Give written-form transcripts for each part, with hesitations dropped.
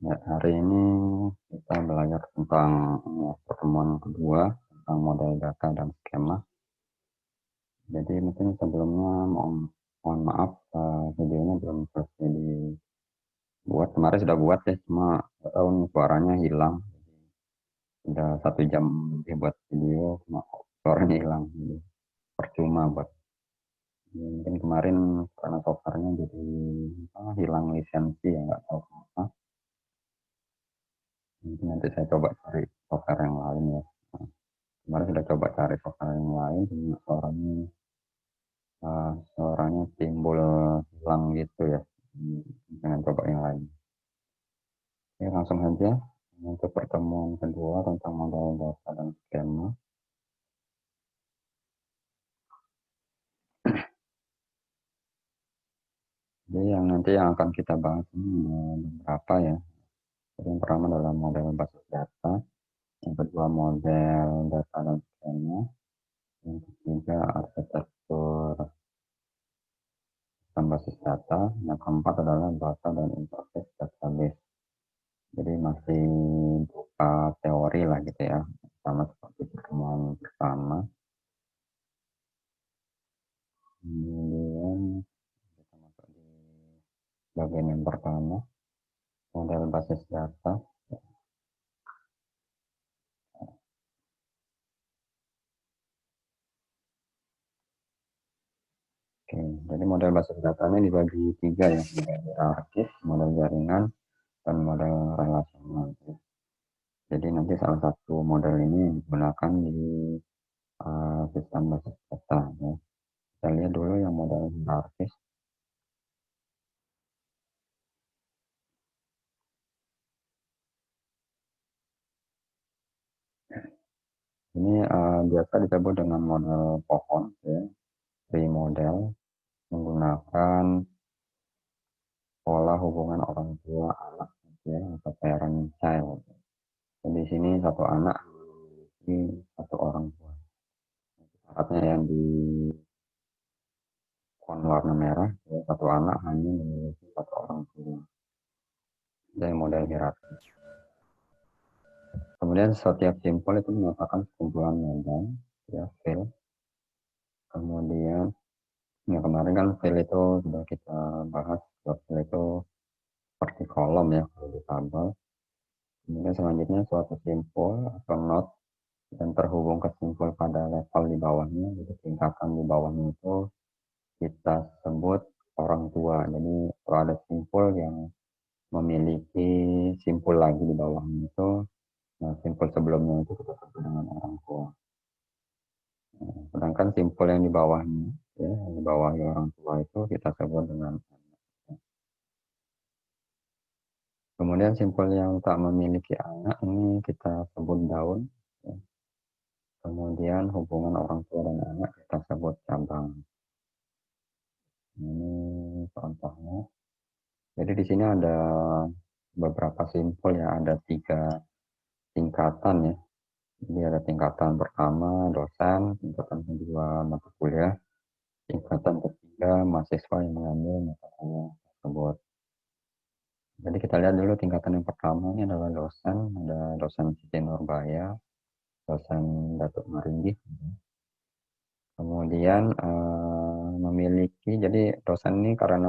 Ya, hari ini kita belajar tentang pertemuan kedua tentang model data dan skema. Jadi mungkin sebelumnya mohon maaf, videonya belum selesai dibuat. Kemarin sudah buat ya, cuma nggak tahu nih suaranya hilang. Sudah 1 jam lebih buat video, cuma suaranya hilang. Jadi percuma buat. Mungkin kemarin karena softwarenya jadi hilang lisensi ya, nggak tahu kenapa. Mungkin nanti saya coba cari software yang lain ya. Kemarin sudah coba cari software yang lain, cuma suaranya timbul hilang gitu ya. Jangan coba yang lain. Oke, langsung saja untuk pertemuan kedua tentang model data dan skema. Jadi yang akan kita bahas ini beberapa ya. Jadi yang pertama adalah model basis data, yang kedua model data dan skema, yang ketiga arsitektur sistem basis data, yang keempat adalah data dan interface database. Jadi masih berupa teori lah gitu ya, sama seperti pertemuan pertama. Kemudian kita masuk di bagian yang pertama, model basis data. Oke, jadi model basis data ini dibagi 3 ya, model hierarkis, model jaringan, dan model relasional. Jadi nanti salah satu model ini digunakan di sistem basis data. Ya. Kita lihat dulu yang model hierarkis. Ini biasa disebut dengan model pohon, ya, tree model, menggunakan pola hubungan orang tua anak, ya, atau parent child. Jadi di sini satu anak memiliki satu orang tua. Syaratnya yang di warna merah, ya, satu anak hanya memiliki satu orang tua. Dari model hierarki. Kemudian setiap simpel itu menyatakan sekumpulan model, ya, field. Kemudian ya kemarin kan field itu sudah kita bahas, field itu seperti kolom ya kalau di tabel. Kemudian selanjutnya suatu simpul atau node dan terhubung ke simpul pada level di bawahnya, jadi tingkatan di bawahnya itu kita sebut orang tua. Jadi kalau ada simpul yang memiliki simpul lagi di bawahnya itu, nah simpul sebelumnya itu kita sebut dengan orang tua. Nah, sedangkan simpul yang di bawahnya, ya, yang di bawahnya orang tua itu kita sebut dengan anak. Kemudian simpul yang tak memiliki anak ini kita sebut daun. Ya. Kemudian hubungan orang tua dan anak kita sebut cabang. Ini contohnya. Jadi di sini ada beberapa simpul ya, ada 3 tingkatan ya. Jadi ada tingkatan pertama dosen, tingkatan kedua mata kuliah, tingkatan ketiga mahasiswa yang mengambil mata kuliah tersebut. Jadi kita lihat dulu tingkatan yang pertama ini adalah dosen, ada dosen Siti Nurbaya, dosen Datuk Maringgi. Kemudian memiliki, jadi dosen ini karena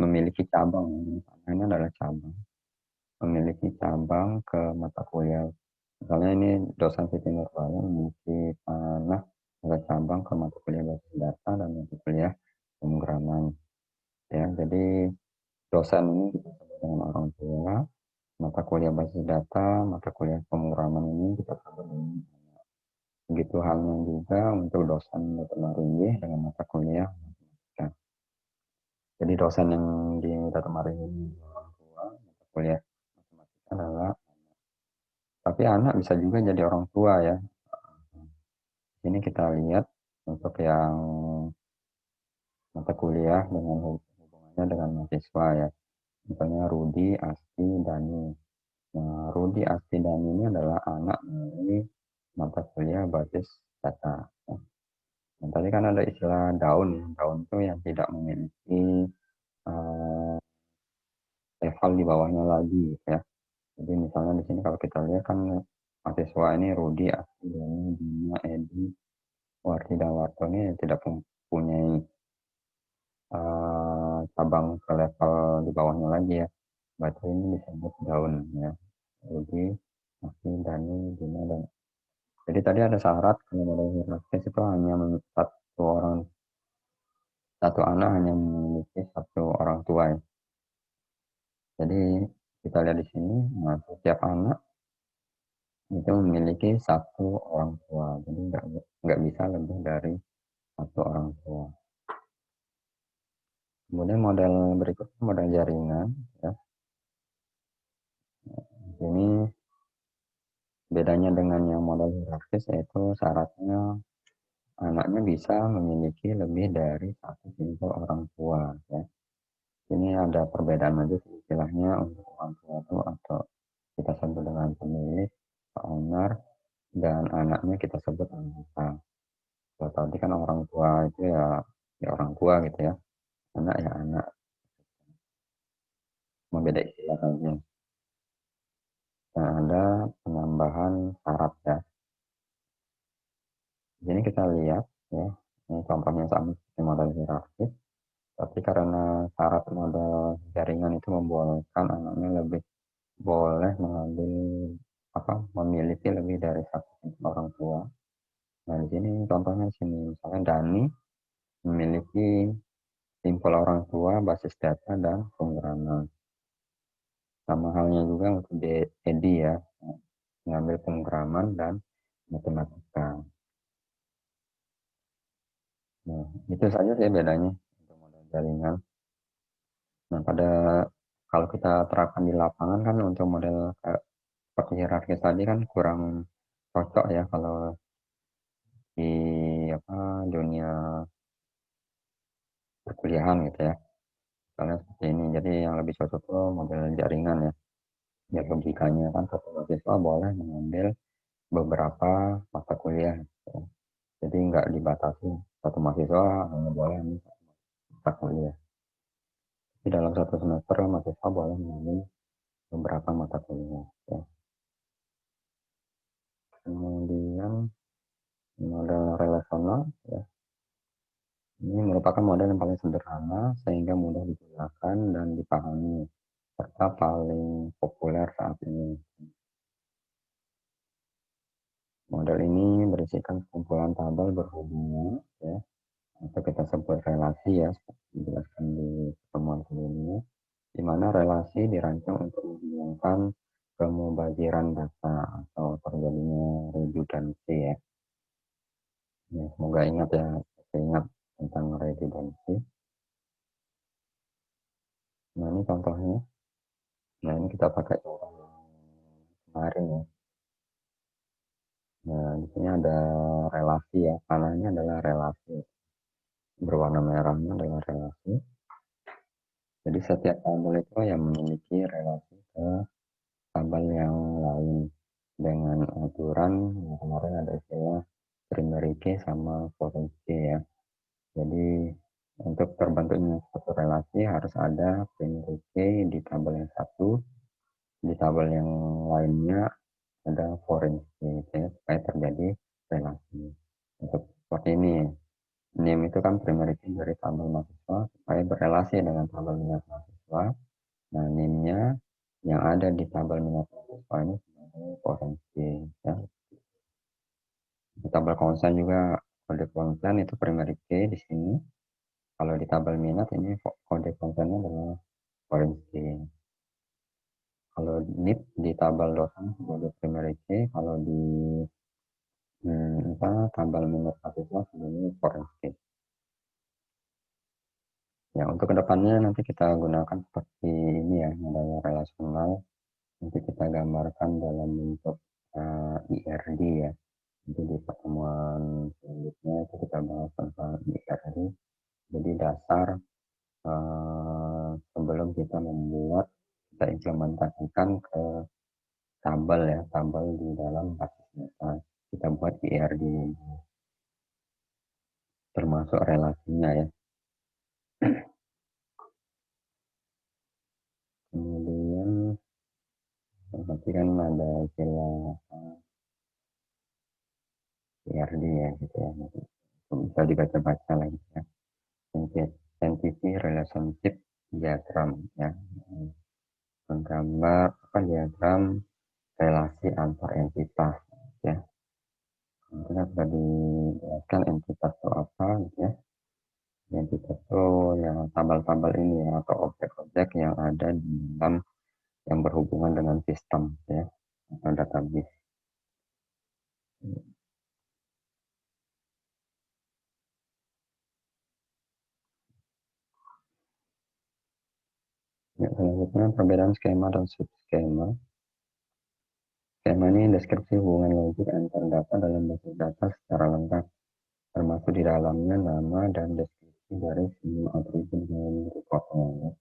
memiliki cabang, ini adalah cabang, memiliki cabang ke mata kuliah. Misalnya ini dosen Siti Nurbaya memiliki ada cabang ke mata kuliah basis data dan mata kuliah pemrograman. Ya, jadi dosen ini kita sebut dengan orang tua, mata kuliah basis data, mata kuliah pemrograman ini kita sebut dengan anak. Begitu halnya juga untuk dosen Dr. Maringgi dengan mata kuliah matematika. Jadi dosen yang di Dr. Maringgi ini orang tua, mata kuliah matematika adalah anak. Tapi anak bisa juga jadi orang tua ya. Ini kita lihat untuk yang mata kuliah dengan hubungannya dengan mahasiswa ya. Misalnya Rudi, Asti, Dani. Nah, Rudi, Asti, Dani ini adalah anak dari mata kuliah basis data. Nah, tadi kan ada istilah daun. Daun itu yang tidak memiliki uh, level di bawahnya lagi ya. Jadi misalnya di sini kalau kita lihat kan mahasiswa ini Rudi, Asti, Doni, Bima, Edi, Warti, dan Warto ini tidak mempunyai cabang ke level di bawahnya lagi ya. Berarti ini disebut daun ya. Rudi, Asti, Dani, Bima, dan jadi tadi ada syarat kalau model hierarkis itu hanya satu anak hanya memiliki satu orang tua ya. Jadi kita lihat di sini, nah, setiap anak itu memiliki satu orang tua. Jadi nggak bisa lebih dari satu orang tua. Kemudian model berikutnya model jaringan. Ya. Ini bedanya dengan yang model hierarkis yaitu syaratnya anaknya bisa memiliki lebih dari satu simpel orang tua. Ya. Ini ada perbedaan aja istilahnya untuk orang tua itu atau kita sebut dengan pemilik, owner, dan anaknya kita sebut anggota. Kalau tadi kan orang tua itu ya orang tua gitu ya, anak ya anak, membeda istilah saja. Dan ada penambahan syarat ya. Di sini kita lihat ya, ini contohnya sama seperti model hierarkis, tapi karena syarat model jaringan itu membolehkan anaknya lebih boleh mengambil memiliki lebih dari satu orang tua. Nah di sini contohnya di sini misalnya Dani memiliki simpel orang tua, basis data dan pemrograman. Sama halnya juga untuk Edi ya, mengambil pemrograman dan matematika. Nah, itu saja sih bedanya untuk model jaringan. Nah, kalau kita terapkan di lapangan kan untuk model seperti hierarkis tadi kan kurang cocok ya kalau di dunia perkuliahan gitu ya. Misalnya seperti ini. Jadi yang lebih cocok itu model jaringan ya. Ya logikanya kan satu mahasiswa boleh mengambil beberapa mata kuliah. Gitu. Jadi nggak dibatasi satu mahasiswa hanya boleh ambil satu mata kuliah. Di dalam satu semester mahasiswa boleh mengambil beberapa mata kuliah. Ya. Kemudian model relasional ya. Ini merupakan model yang paling sederhana sehingga mudah digunakan dan dipahami serta paling populer saat ini. Model ini berisikan kumpulan tabel berhubungan ya, atau kita sebut relasi ya, seperti dijelaskan di pertemuan sebelumnya, di mana relasi dirancang untuk menghubungkan kemubaziran data atau terjadinya redundansi ya. Ya, semoga ingat ya, ingat tentang redundansi. Nah ini contohnya. Nah ini kita pakai contoh yang kemarin ya. Nah di sini ada relasi ya. Panahnya adalah relasi. Berwarna merahnya adalah relasi. Jadi setiap tabel itu yang memiliki relasi ke tabel yang lain dengan aturan yang kemarin ada istilah primary key sama foreign key ya. Jadi untuk terbentuknya suatu relasi harus ada primary key di tabel yang satu, di tabel yang lainnya ada foreign key ya, supaya terjadi relasi. Untuk seperti ini, name itu kan primary key dari tabel mahasiswa supaya berrelasi dengan tabel minat mahasiswa. Nah, name-nya yang ada di tabel minat mahasiswa ini sebagai foreign key ya. Di tabel konsen juga kode konsen itu primary key di sini. Kalau di tabel minat ini kode konsennya adalah foreign key. Kalau NIP di tabel dosen sebagai primary key, kalau di tabel minat mahasiswa sebagai foreign key. Ya, untuk kedepannya nanti kita gunakan seperti ini ya, model relasional. Nanti kita gambarkan dalam bentuk IRD ya. Jadi di pertemuan selanjutnya itu kita bahas tentang IRD. Jadi dasar sebelum kita kita implementasikan ke tabel ya, tabel di dalam basis data. Kita buat IRD termasuk relasinya ya. Kemudian Berarti kan ada istilah PRD ya gitu ya. Bisa dibaca-baca lagi ya. Scientific Relationship Diagram ya. Menggambar apa diagram relasi antar entitas ya. Mungkin sudah dijelaskan entitas itu apa gitu ya. Entitas itu yang tabel-tabel ini ya, atau objek-objek yang ada di dalam yang berhubungan dengan sistem ya, atau database. Ya, selanjutnya perbedaan skema dan subskema. Skema ini deskripsi hubungan logik antar data dalam basis data secara lengkap, termasuk di dalamnya nama dan deskripsi dari semua atribut yang rekodnya.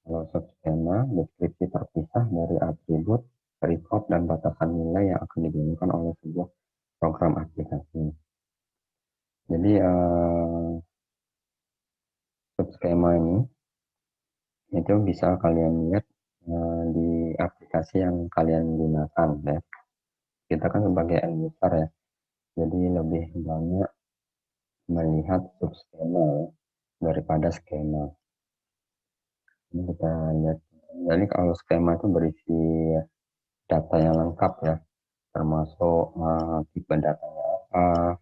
Kalau subskema, deskripsi terpisah dari atribut, record, dan batasan nilai yang akan digunakan oleh sebuah program aplikasi. Jadi subskema ini itu bisa kalian lihat di aplikasi yang kalian gunakan ya. Kita kan sebagai end user ya, jadi lebih banyak melihat subskema ya, daripada skema. Ini kita lihat. Jadi kalau skema itu berisi data yang lengkap ya, termasuk tipe datanya apa,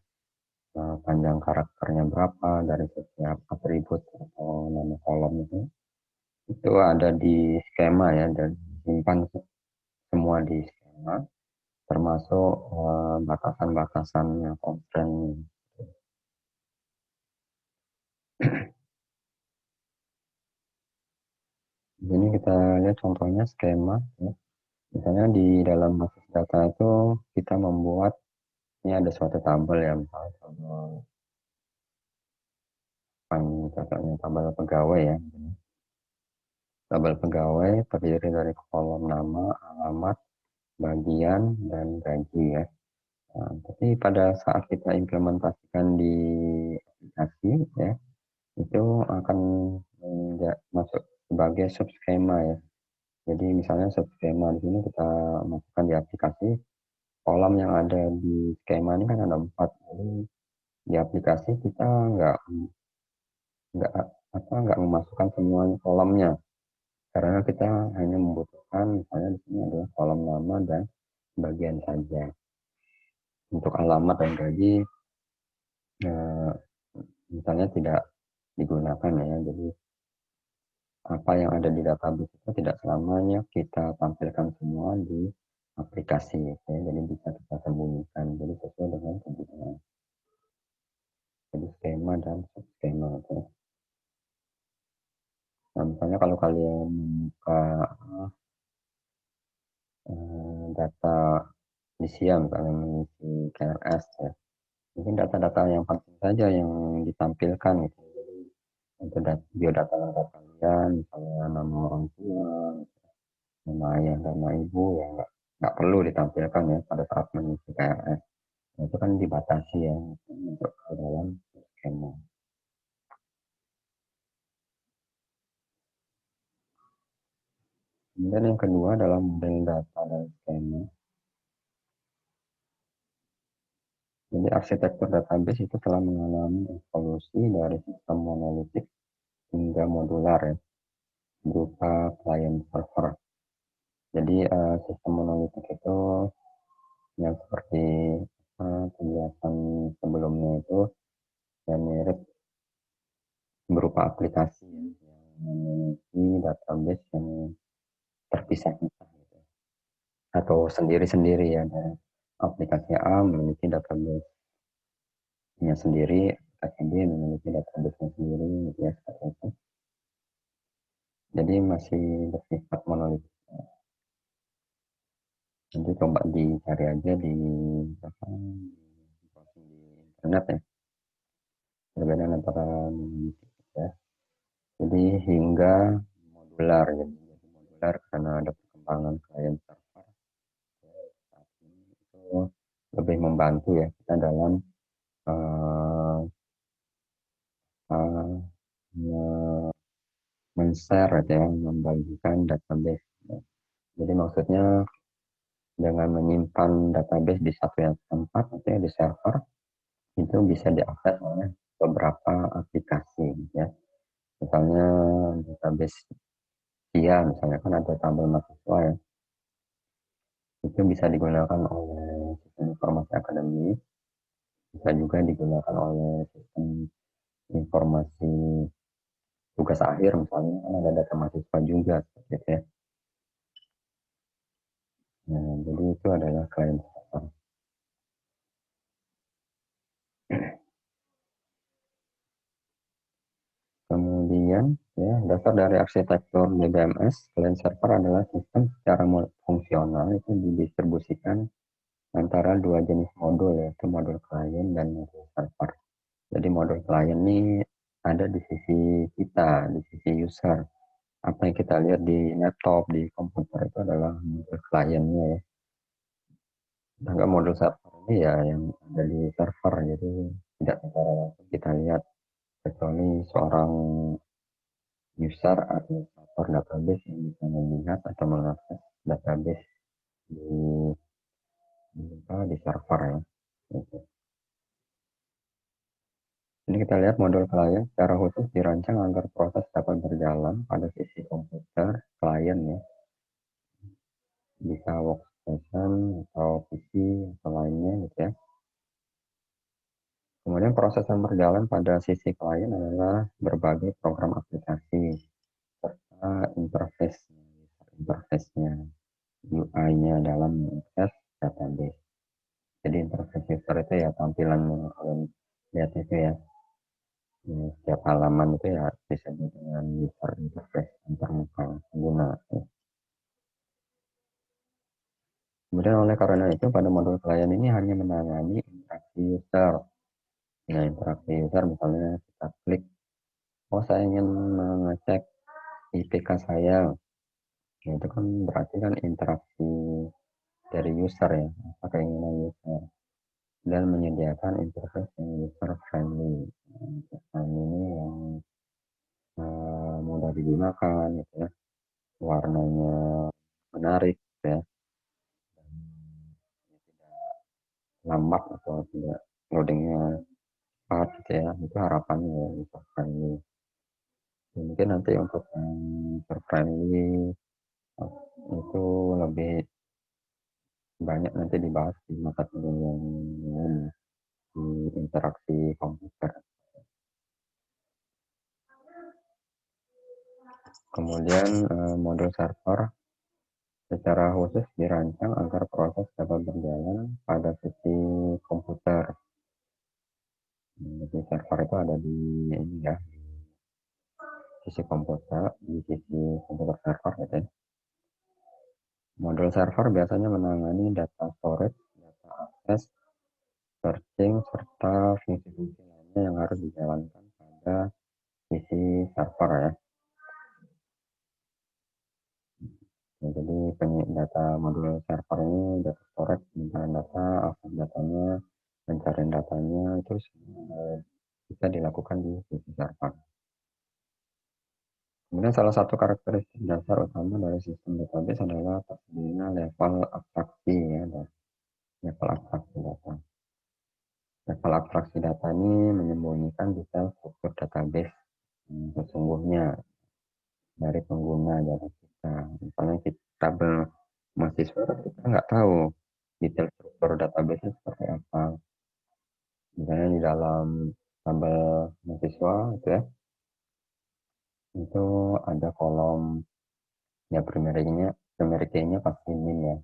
panjang karakternya berapa dari setiap atribut atau nama kolom itu ada di skema ya, dan disimpan semua di skema, termasuk batasan-batasannya, constraint. Ini kita lihat contohnya skema ya. Misalnya di dalam basis data itu kita membuat, ini ada suatu tabel ya, misalnya tabel pegawai ya. Tabel pegawai terdiri dari kolom nama, alamat, bagian, dan gaji ya. Nah, tapi pada saat kita implementasikan di aplikasi ya, itu akan masuk sebagai subskema ya. Jadi misalnya subskema di sini kita masukkan di aplikasi, kolom yang ada di skema ini kan ada 4. Jadi di aplikasi kita nggak nggak memasukkan semua kolomnya, karena kita hanya membutuhkan misalnya di sini adalah kolom nama dan bagian saja. Untuk alamat dan gaji eh, misalnya tidak digunakan ya. Jadi apa yang ada di database itu tidak selamanya kita tampilkan semua di aplikasi ya. Jadi bisa kita sembunyikan. Jadi sesuai dengan kebutuhan. Jadi skema dan subskema ya. Nah, misalnya kalau kalian membuka data di SIA, misalnya mengisi KRS ya, mungkin data-data yang penting saja yang ditampilkan gitu. Jadi untuk biodata lengkap kalian, misalnya nama orang tua, nama ayah, nama ibu, ya nggak perlu ditampilkan ya pada saat mengisi KRS. Nah, itu kan dibatasi ya untuk ke dalam skema. Kemudian yang kedua adalah model data dan skema. Jadi arsitektur database itu telah mengalami evolusi dari sistem monolitik hingga modular ya, berupa client server. Jadi sistem monolitik itu yang seperti penjelasan sebelumnya itu yang mirip berupa aplikasi ya, yang memiliki database yang terpisah-pisah gitu. Atau sendiri-sendiri ya. Dan aplikasi A memiliki database-nya sendiri, aplikasi B memiliki database-nya sendiri gitu ya, seperti itu. Jadi masih bersifat monolitik. Nanti coba dicari aja di apa, di internet ya, perbedaan antara monolitik ya. Jadi hingga modular, jadi modular karena ada perkembangan klien server saat ini itu lebih membantu ya kita dalam uh, uh, men-share gitu ya, membagikan database. Jadi maksudnya dengan menyimpan database di satu yang tempat, gitu ya, di server, itu bisa diakses oleh beberapa aplikasi, gitu ya. Misalnya database SIA, misalnya kan ada tabel mahasiswa ya, itu bisa digunakan oleh sistem informasi akademik, bisa juga digunakan oleh sistem informasi tugas akhir misalnya, kan ada data mahasiswa juga, seperti itu ya. Nah, jadi itu adalah klien server. Kemudian, ya, dasar dari arsitektur DBMS, client server adalah sistem secara fungsional itu didistribusikan antara dua jenis modul, yaitu modul klien dan modul server. Jadi modul klien ini ada di sisi kita, di sisi user. Apa yang kita lihat di laptop, di komputer itu adalah modul kliennya ya. Sedangkan modul server ini ya yang ada di server, jadi tidak secara langsung kita lihat, kecuali seorang user administrator database yang bisa melihat atau mengakses database di di server ya. Gitu. Ini kita lihat modul klien secara khusus dirancang agar proses dapat berjalan pada sisi komputer klien ya, bisa workstation atau PC atau lainnya gitu ya. Kemudian proses yang berjalan pada sisi klien adalah berbagai program aplikasi serta interface-nya, UI-nya dalam mengakses database. Jadi interface user itu ya tampilan yang kalian lihat itu ya. Setiap halaman itu ya disebut dengan user interface, antarmuka pengguna. Ya. Kemudian oleh karena itu pada modul klien ini hanya menangani interaksi user. Nah, interaksi user misalnya kita klik, oh saya ingin mengecek IPK saya. Nah, itu kan berarti kan interaksi dari user ya, apa keinginan user. Dan menyediakan interface yang user friendly. Nah, ini yang mudah digunakan gitu ya, warnanya menarik gitu ya, dan tidak lambat atau tidak loadingnya cepat gitu ya, itu harapannya ya, user friendly. Mungkin nanti untuk user friendly itu lebih banyak nanti dibahas di mata kuliah yang ini, di interaksi komputer. Kemudian modul server secara khusus dirancang agar proses dapat berjalan pada sisi komputer. Jadi server itu ada di ini ya, di sisi komputer, di sisi komputer server gitu ya. Modul server biasanya menangani data storage, data akses, searching, serta fungsi-fungsi lainnya yang harus dijalankan pada sisi server ya. Nah, jadi data modul server ini data storage, penyimpanan data, akses datanya, pencarian datanya itu bisa dilakukan di sisi server. Kemudian salah satu karakteristik dasar utama dari sistem database adalah tersedianya level abstraksi ya, level abstraksi data. Level abstraksi data ini menyembunyikan detail struktur database sesungguhnya dari pengguna, dari kita. Misalnya kita tabel mahasiswa, kita nggak tahu detail struktur database seperti apa. Misalnya di dalam tabel mahasiswa itu ya, itu ada kolom ya primary key-nya pasti NIM ya.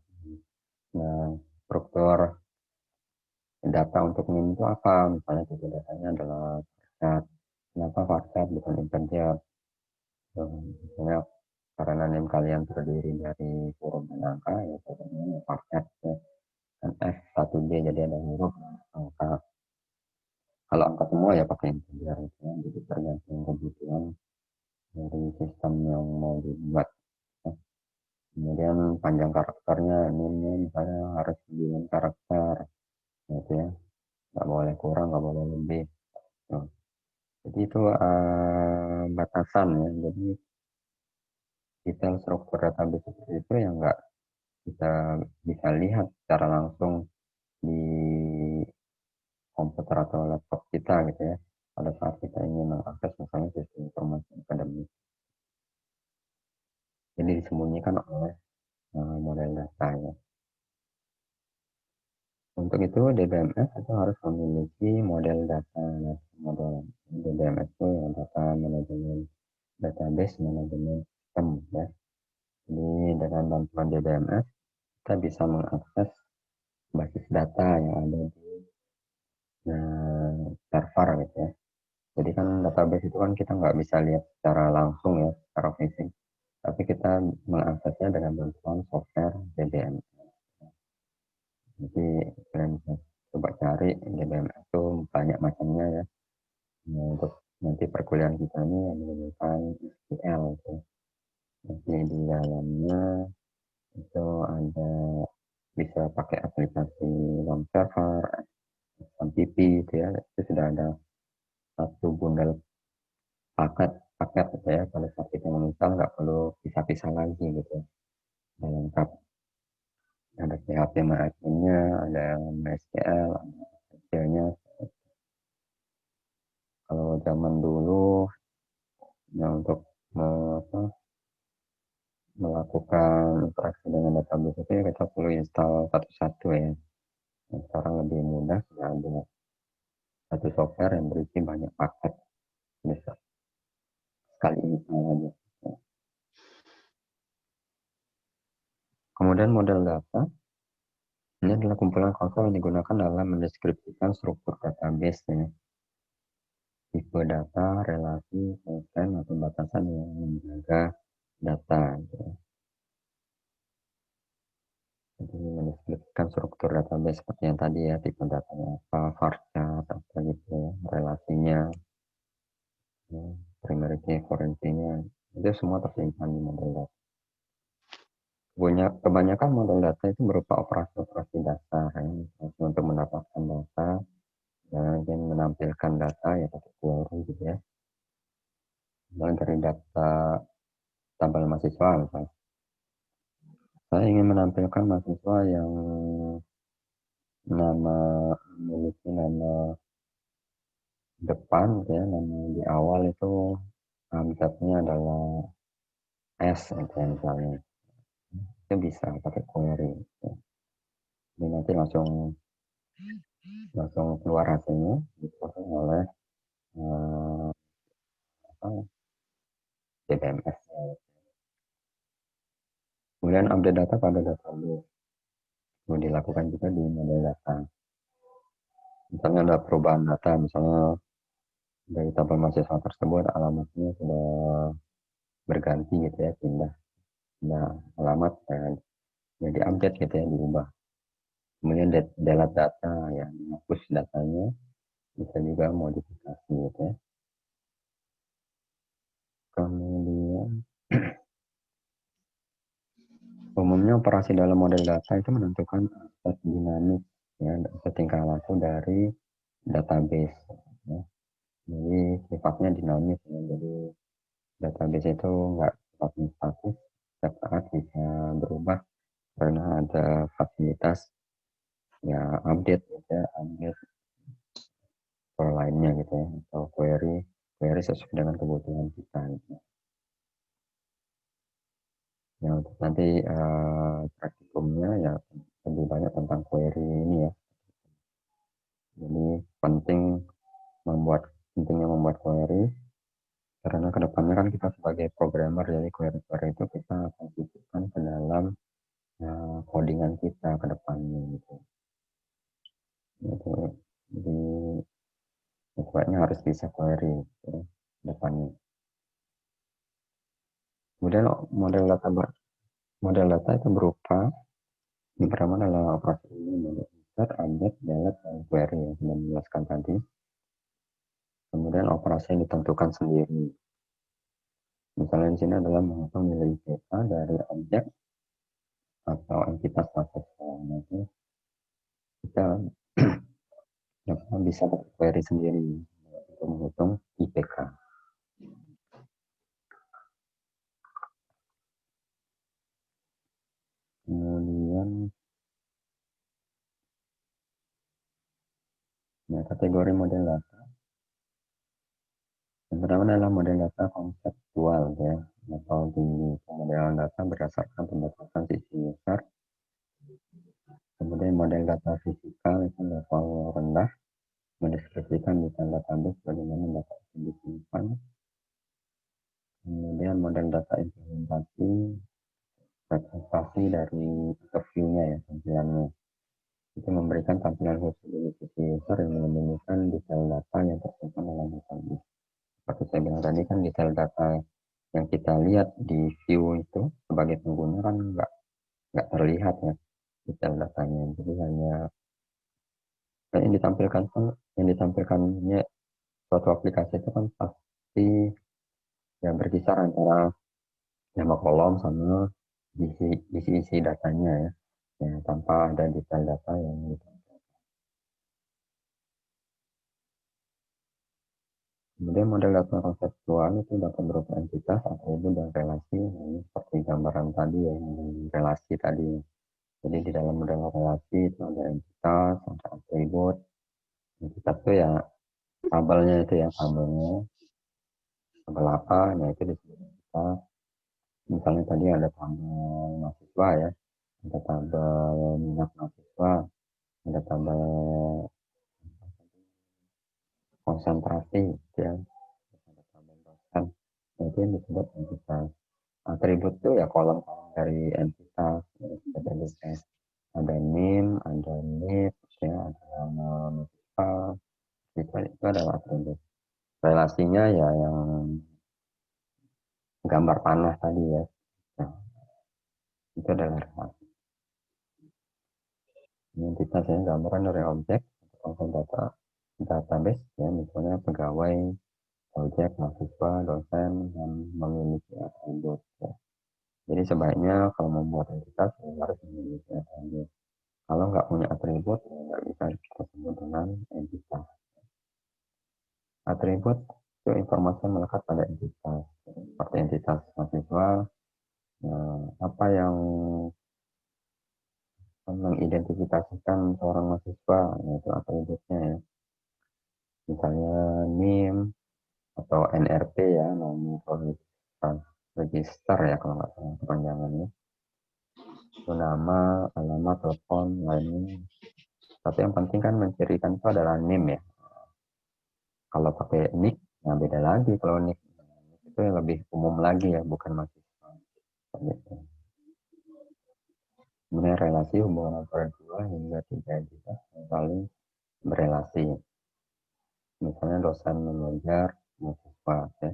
Nah, struktur data untuk NIM itu apa? Misalnya tipe datanya adalah varchar. Kenapa varchar bukan integer? Misalnya karena NIM kalian terdiri dari huruf dan angka, ya pokoknya varchar ya. Kan F1B jadi ada huruf angka. Kalau angka semua ya pakai integer gitu ya. Jadi tergantung kebutuhan dari sistem yang mau dibuat. Ya. Kemudian panjang karakternya, NIM-nya misalnya harus 9 karakter gitu ya. Nggak boleh kurang, nggak boleh lebih. Nah, jadi itu batasan ya. Jadi detail struktur database seperti itu yang nggak kita bisa lihat secara langsung di komputer atau laptop kita gitu ya, pada saat kita ingin mengakses misalnya sistem informasi akademik. Jadi disembunyikan oleh model data ya. Untuk itu DBMS itu harus memiliki model data. Model DBMS itu ya data manajemen, database manajemen system ya. Jadi dengan bantuan DBMS kita bisa mengakses basis data yang ada di server gitu ya. Jadi kan database itu kan kita nggak bisa lihat secara langsung ya, secara fisik. Tapi kita mengaksesnya dengan bantuan software DBMS. Jadi kalian bisa coba cari DBMS itu banyak macamnya ya. Nah, untuk nanti perkuliahan kita ini yang menggunakan SQL gitu. Nanti di dalamnya itu ada bisa pakai aplikasi web server, MPP gitu ya. Itu sudah ada satu bundel paket gitu ya. Pada saat kita menginstal nggak perlu pisah-pisah lagi gitu. Ada lengkap. Ada PHP adminnya, ada MySQL, ada SQL-nya. Kalau zaman dulu ya untuk melakukan interaksi dengan database itu ya kita perlu install satu-satu ya. Nah, sekarang lebih mudah, sudah ada satu software yang berisi banyak paket, bisa sekali install aja. Kemudian model data ini adalah kumpulan konsep yang digunakan dalam mendeskripsikan struktur database ya. Tipe data, relasi, konten, atau batasan yang menjaga data. Gitu. Jadi mendeskripsikan struktur database seperti yang tadi ya, tipe datanya apa, varchar, apa gitu ya, relasinya, ya, primary key, foreign key-nya, itu semua tersimpan di model data. Kebanyakan model data itu berupa operasi-operasi dasar ya, untuk mendapatkan data dan menampilkan data ya pakai query gitu ya. Mulai dari data tabel mahasiswa misalnya. Saya ingin menampilkan mahasiswa yang nama memiliki nama depan gitu ya, nama di awal itu abjadnya adalah S gitu ya, misalnya. Itu bisa pakai query gitu. Jadi nanti langsung langsung keluar hasilnya diproses oleh eh, DBMS. Kemudian update data pada database. Itu dilakukan juga di model data. Misalnya ada perubahan data, misalnya dari tabel mahasiswa tersebut alamatnya sudah berganti gitu ya, pindah alamat dan jadi update gitu ya, diubah. Kemudian delete data ya, menghapus datanya, bisa juga modifikasi gitu ya. Kemudian umumnya operasi dalam model data itu menentukan aspek dinamis ya, atau tingkah laku dari database ya. Jadi sifatnya dinamis ya. Jadi database itu nggak sifatnya statis, setiap saat bisa berubah karena ada fasilitas ya, update gitu ya, update lainnya gitu ya, atau query query sesuai dengan kebutuhan kita gitu. Ya untuk nanti praktikumnya ya lebih banyak tentang query ini ya. Jadi pentingnya membuat query karena kedepannya kan kita sebagai programmer, jadi query-query itu kita akan sisipkan ke dalam codingan kita ke depannya gitu. Gitu. Jadi sesuatu harus bisa query gitu, ke depannya. Kemudian model data itu berupa yang pertama adalah operasi ini, model insert, update, delete, dan query yang sudah dijelaskan tadi. Kemudian operasi yang ditentukan sendiri. Misalnya di sini adalah menghitung nilai data dari objek atau entitas proses. Nanti kita bisa query sendiri untuk menghitung IPK. kategori model data. Yang pertama adalah model data konseptual ya, atau di pemodelan data berdasarkan pembatasan sisi user. Kemudian model data fisikal itu level rendah, mendeskripsikan detail database bagaimana data itu disimpan. Kemudian model data implementasi, representasi dari interviewnya ya, tampilannya. Itu memberikan tampilan khusus bagi sisi user yang melindungi detail data yang tersimpan dalam database. Seperti saya bilang tadi kan detail data yang kita lihat di view itu sebagai pengguna kan nggak terlihat ya detail datanya. Jadi hanya yang ditampilkannya suatu aplikasi itu kan pasti yang berkisar antara nama kolom sama isi datanya ya, ya tanpa ada detail data yang kemudian model data konseptual itu dapat berupa entitas, atribut, dan relasi. Nah, ini seperti gambaran tadi ya, relasi tadi. Jadi di dalam model relasi itu ada entitas, ada atribut. Entitas itu ya tabelnya itu ya, tabel apa, nah itu disebut entitas. Misalnya tadi ada tabel mahasiswa ya, ada tabel minat mahasiswa, ada tabel konsentrasi, ya, ada tabel dosen. Nah, itu yang disebut entitas. Atribut itu ya kolom-kolom dari entitas, atributnya. Ada NIM, ada NIP, ya, ada nama mahasiswa, itu adalah atribut. Relasinya ya yang gambar panah tadi ya. Nah, itu adalah relasi. Ini kita saya gambaran dari objek atau database ya, misalnya pegawai, objek, mahasiswa, dosen yang memiliki atribut ya. Jadi sebaiknya kalau membuat entitas ya harus memiliki atribut. Kalau nggak punya atribut ya nggak bisa kita sebut dengan entitas. Atribut itu informasi yang melekat pada entitas. Seperti entitas mahasiswa, ya, apa yang mengidentifikasikan seorang mahasiswa, yaitu atributnya ya. Misalnya NIM atau NRP ya, nomor register ya kalau nggak salah kepanjangannya. Itu nama, alamat, telepon, lainnya. Tapi yang penting kan mencirikan itu adalah NIM ya. Kalau pakai NIK, nah beda lagi kalau NIK. Itu yang lebih umum lagi ya, bukan mahasiswa. Gitu. Kemudian relasi hubungan antara dua hingga tiga entitas yang saling berelasi. Misalnya dosen mengajar mahasiswa ya.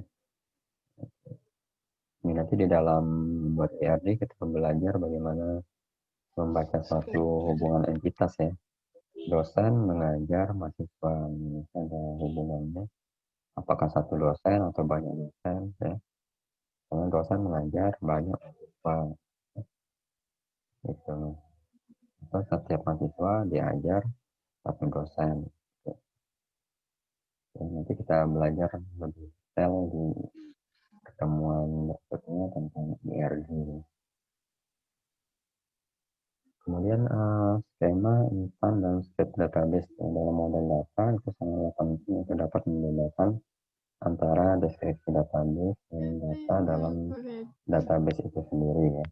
Ini nanti di dalam buat PRD kita belajar bagaimana membaca suatu hubungan entitas ya. Dosen mengajar mahasiswa, ini ada hubungannya. Apakah satu dosen atau banyak dosen ya. Karena dosen mengajar banyak mahasiswa gitu. Atau setiap mahasiswa diajar satu dosen. Ya, nanti kita belajar lebih detail di pertemuan berikutnya tentang IRG. Kemudian skema instan dan state database dalam model data itu sangat penting untuk dapat membedakan antara deskripsi database dan data dalam database itu sendiri ya.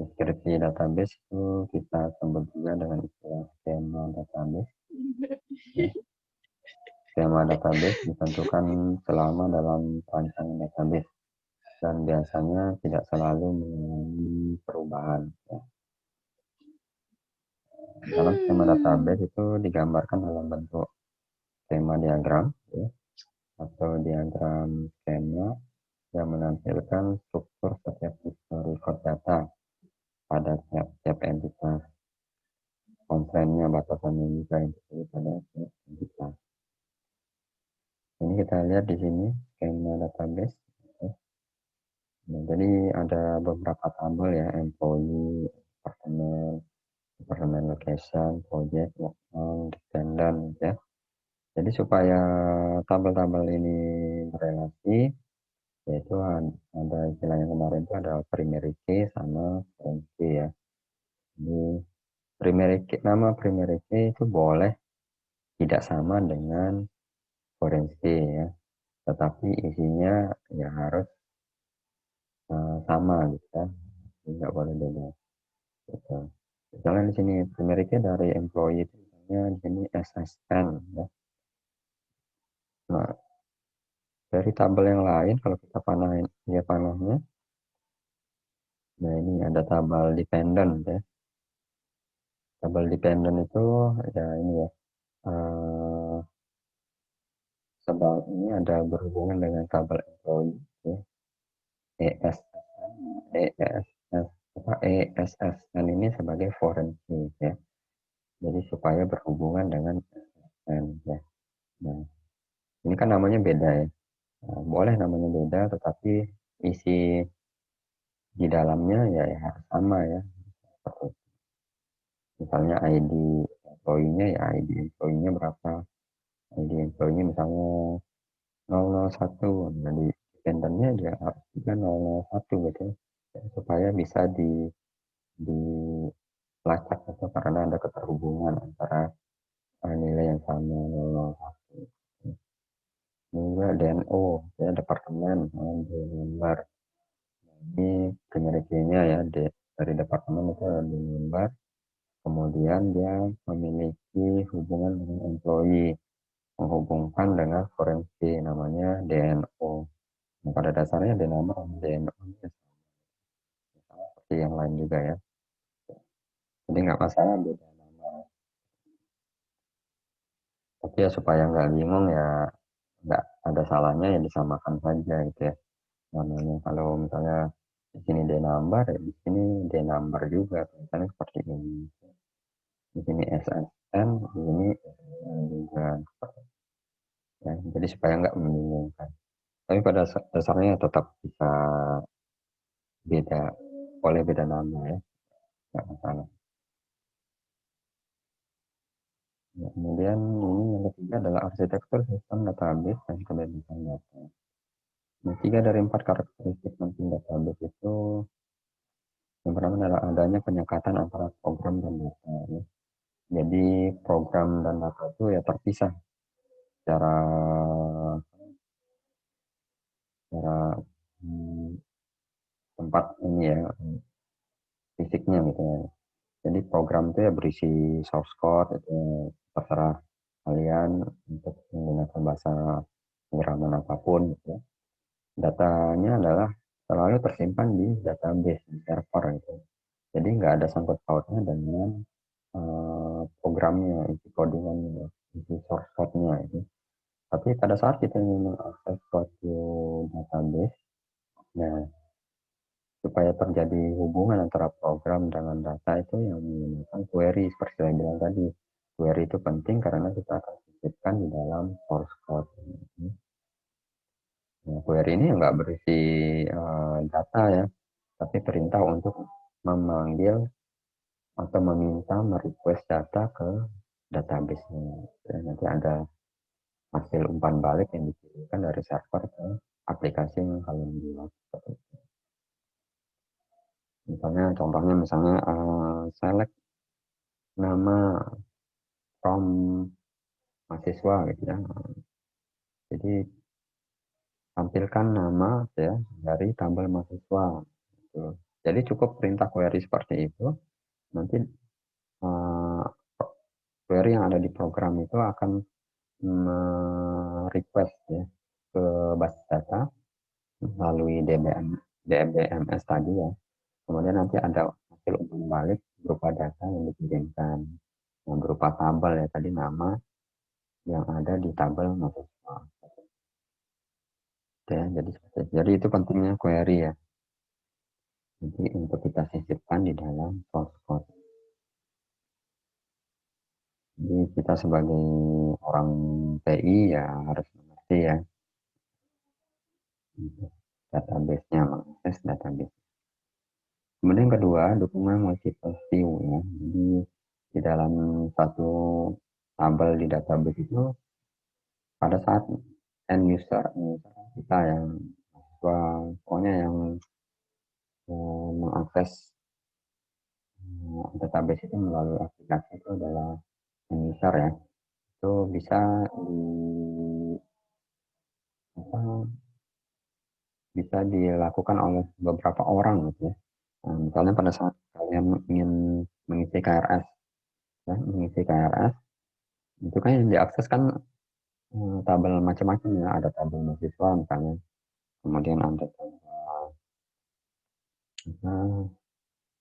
Deskripsi database itu kita sebut juga dengan istilah skema database. Ya. Skema database ditentukan selama dalam rancangan database dan biasanya tidak selalu mengalami perubahan. Ya. Dalam skema database itu digambarkan dalam bentuk skema diagram ya, atau diagram skema yang menampilkan struktur setiap record data pada tiap entitas. Konstrainnya, batasannya juga yang disebut pada entitas. Ini kita lihat di sini skema database. Ya. Nah, jadi ada beberapa tabel ya, employee, department location, project, workload, dependent ya. Jadi supaya tabel-tabel ini berelasi, yaitu ada istilahnya kemarin itu ada primary key sama secondary key ya. Jadi nama primary key itu boleh tidak sama dengan forensik ya, tetapi isinya ya harus sama gitu kan, nggak boleh beda gitu. Misalnya di sini primeriknya dari employee itu misalnya di sini SSN ya. Nah, dari tabel yang lain kalau kita panahin dia panahnya, nah ini ada tabel dependent ya. Tabel dependent itu ya ini ya, eh, sebab ini ada berhubungan dengan tabel employee ya. ESSN, ESS, ESSN ini sebagai forensik ya. Jadi supaya berhubungan dengan SSN ya. Nah, ini kan namanya beda ya. Nah, boleh namanya beda, tetapi isi di dalamnya ya, ya harus sama ya. Seperti misalnya ID employee-nya ya ID employee-nya berapa. ID employee-nya misalnya 001. Nah, di dependennya dia harus juga 001 gitu ya, supaya bisa dilacak itu karena ada keterhubungan antara nilai yang sama 001. Juga DNO ya, departemen nomor ini primeriknya ya dari departemen itu ada nomor, kemudian dia memiliki hubungan dengan employee, menghubungkan dengan forensik namanya DNO. Nah, pada dasarnya DNO DNO itu sama seperti yang lain juga ya, jadi nggak masalah beda nama, tapi ya supaya nggak bingung ya, nggak ada salahnya ya disamakan saja gitu ya namanya. Kalau misalnya di sini D number ya di sini D number juga misalnya seperti ini, di sini SSN, di sini SSN juga ya, jadi supaya nggak membingungkan, tapi pada dasarnya tetap bisa beda, boleh beda nama ya, nggak masalah ya. Kemudian ini yang ketiga adalah arsitektur sistem database dan kebebasan data. Nah, 3 dari 4 karakteristik penting database itu yang pertama adalah adanya penyekatan antara program dan data ya. Jadi program dan data itu ya terpisah secara secara hmm, tempat ini ya, fisiknya gitu ya. Jadi program itu ya berisi source code itu terserah kalian untuk menggunakan bahasa pemrograman apapun gitu ya. Datanya adalah selalu tersimpan di database di server gitu. Jadi nggak ada sangkut pautnya dengan programnya, isi codingannya, isi source code-nya itu. Tapi pada saat kita ingin mengakses suatu database, nah supaya terjadi hubungan antara program dengan data itu yang menggunakan query seperti saya bilang tadi. Query itu penting karena kita akan sisipkan di dalam source code. Nah, query ini nggak berisi data ya, tapi perintah untuk memanggil atau meminta merequest data ke database-nya. Dan nanti ada hasil umpan balik yang dikirimkan dari server ke aplikasi yang kalian buat. Misalnya contohnya misalnya select nama from mahasiswa gitu ya. Jadi tampilkan nama ya dari tabel mahasiswa gitu. Jadi cukup perintah query seperti itu. Nanti uh, query yang ada di program itu akan request ya ke basis data melalui DBMS tadi ya. Kemudian nanti ada hasil umpan balik berupa data yang dikirimkan. Yang berupa tabel ya tadi nama yang ada di tabel mahasiswa. Ya, jadi itu pentingnya query ya. Jadi untuk kita sisipkan di dalam source code. Jadi kita sebagai orang TI ya harus mengerti ya untuk database-nya, mengakses database. Kemudian yang kedua, dukungan multiple view ya. Jadi di dalam satu tabel di database itu pada saat end user, kita yang mahasiswa, pokoknya yang mengakses database itu melalui aplikasi itu adalah end user ya. itu bisa di apa, bisa dilakukan oleh beberapa orang gitu ya. Misalnya pada saat kalian ingin mengisi KRS ya, mengisi KRS itu kan yang diakses kan tabel macam-macam ya, ada tabel mahasiswa misalnya, kemudian ada tabel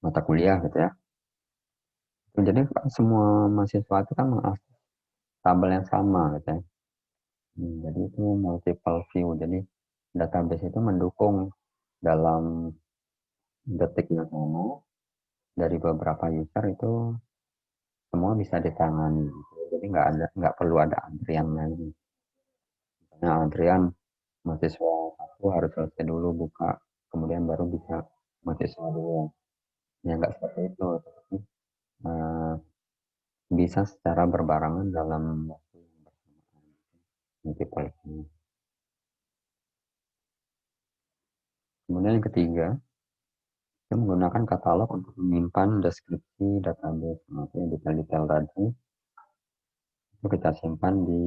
mata kuliah gitu ya. Jadi kan semua mahasiswa itu kan mengakses tabel yang sama gitu ya. Jadi itu multiple view. Jadi database itu mendukung dalam detik yang sama dari beberapa user itu semua bisa ditangani. Jadi nggak perlu ada antrian lagi. Misalnya antrian mahasiswa satu harus selesai dulu buka, kemudian baru bisa mahasiswa dua. Ya nggak seperti itu. Tapi, eh, bisa secara berbarengan dalam waktu yang bersamaan. Multiple view. Kemudian yang ketiga, kita menggunakan katalog untuk menyimpan deskripsi database. Maksudnya detail-detail tadi itu kita simpan di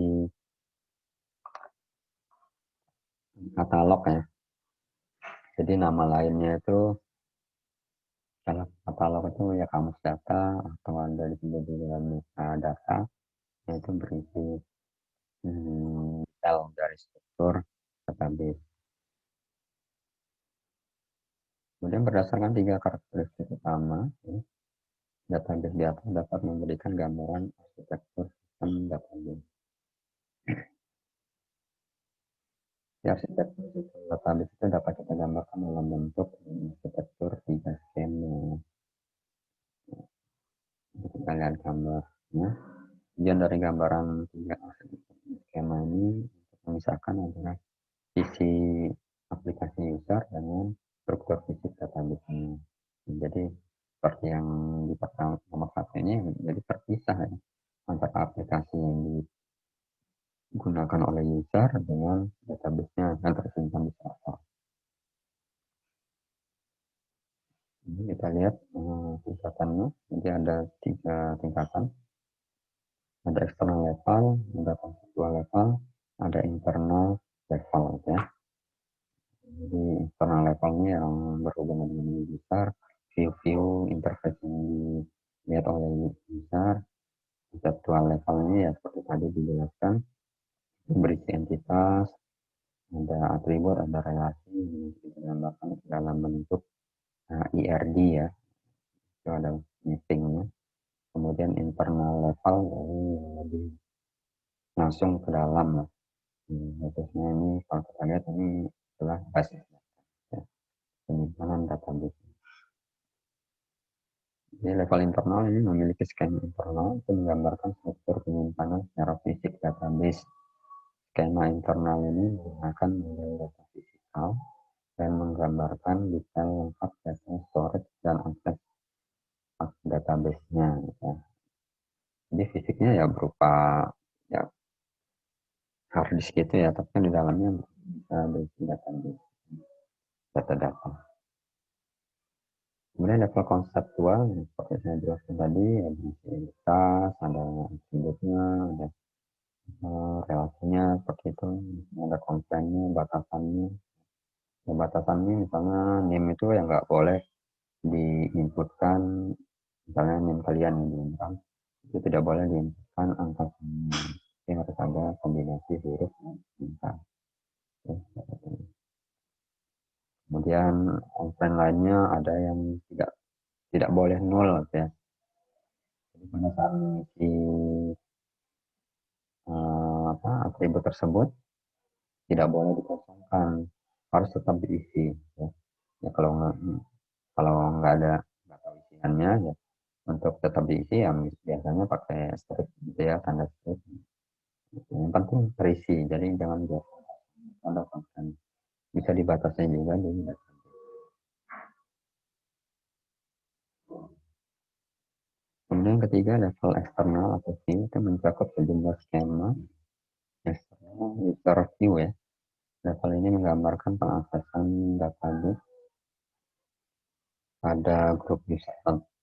katalog ya. Jadi nama lainnya itu kalau katalog itu ya kamus data atau ada disebut di dalam data, yaitu berisi detail dari struktur database. Kemudian berdasarkan tiga karakteristik utama, ya, database di atas dapat memberikan gambaran arsitektur sistem database. Di arsitektur sistem database itu dapat kita gambarkan dalam bentuk arsitektur tiga skema. Kita lihat gambarnya. Tujuan dari gambaran tiga skema ini untuk memisahkan antara sisi aplikasi user dengan struktur fisik database-nya. Jadi seperti yang di pertama nomor satu ini jadi terpisah ya, antara aplikasi yang digunakan oleh user dengan database-nya yang tersimpan di server. Ini kita lihat tingkatannya. Jadi ada tiga tingkatan. Ada external level, ada conceptual level, ada internal level ya. Jadi internal levelnya yang berhubungan dengan user, view-view interface yang dilihat oleh user. Conceptual levelnya ya seperti tadi dijelaskan, berisi entitas, ada atribut, ada relasi yang digambarkan dalam bentuk IRD ya, itu ada mappingnya. Kemudian internal level dari lebih langsung ke dalam lah. Khususnya ini kalau kita lihat ini adalah basis ya, penyimpanan database. Jadi level internal ini memiliki skema internal itu menggambarkan struktur penyimpanan secara fisik database. Skema internal ini menggunakan model data fisikal dan menggambarkan detail lengkap data storage dan akses database-nya. Ya. Jadi fisiknya ya berupa ya hard disk gitu ya, tapi kan di dalamnya bisa berisi database, data-data. Kemudian level konseptual, seperti saya jelaskan tadi, ada identitas, ada atributnya, ada relasinya, seperti itu, ada kontennya, batasannya. Ya, batasannya misalnya name itu yang nggak boleh diinputkan, misalnya name kalian yang diinputkan, itu tidak boleh diinputkan angka semua. Jadi harus ada kombinasi huruf dan angka. Ya, kemudian konten lainnya ada yang tidak boleh nol ya. Jadi pada saat mengisi atribut tersebut tidak boleh dikosongkan, harus tetap diisi. Ya, ya kalau nggak ada nggak tahu isiannya ya untuk tetap diisi ya biasanya pakai strip gitu ya, tanda strip. Yang penting terisi, jadi jangan buat ada konten. Bisa dibatasi juga di Kemudian yang ketiga level eksternal atau view itu mencakup sejumlah skema eksternal user view ya. Level ini menggambarkan pengaksesan database pada grup user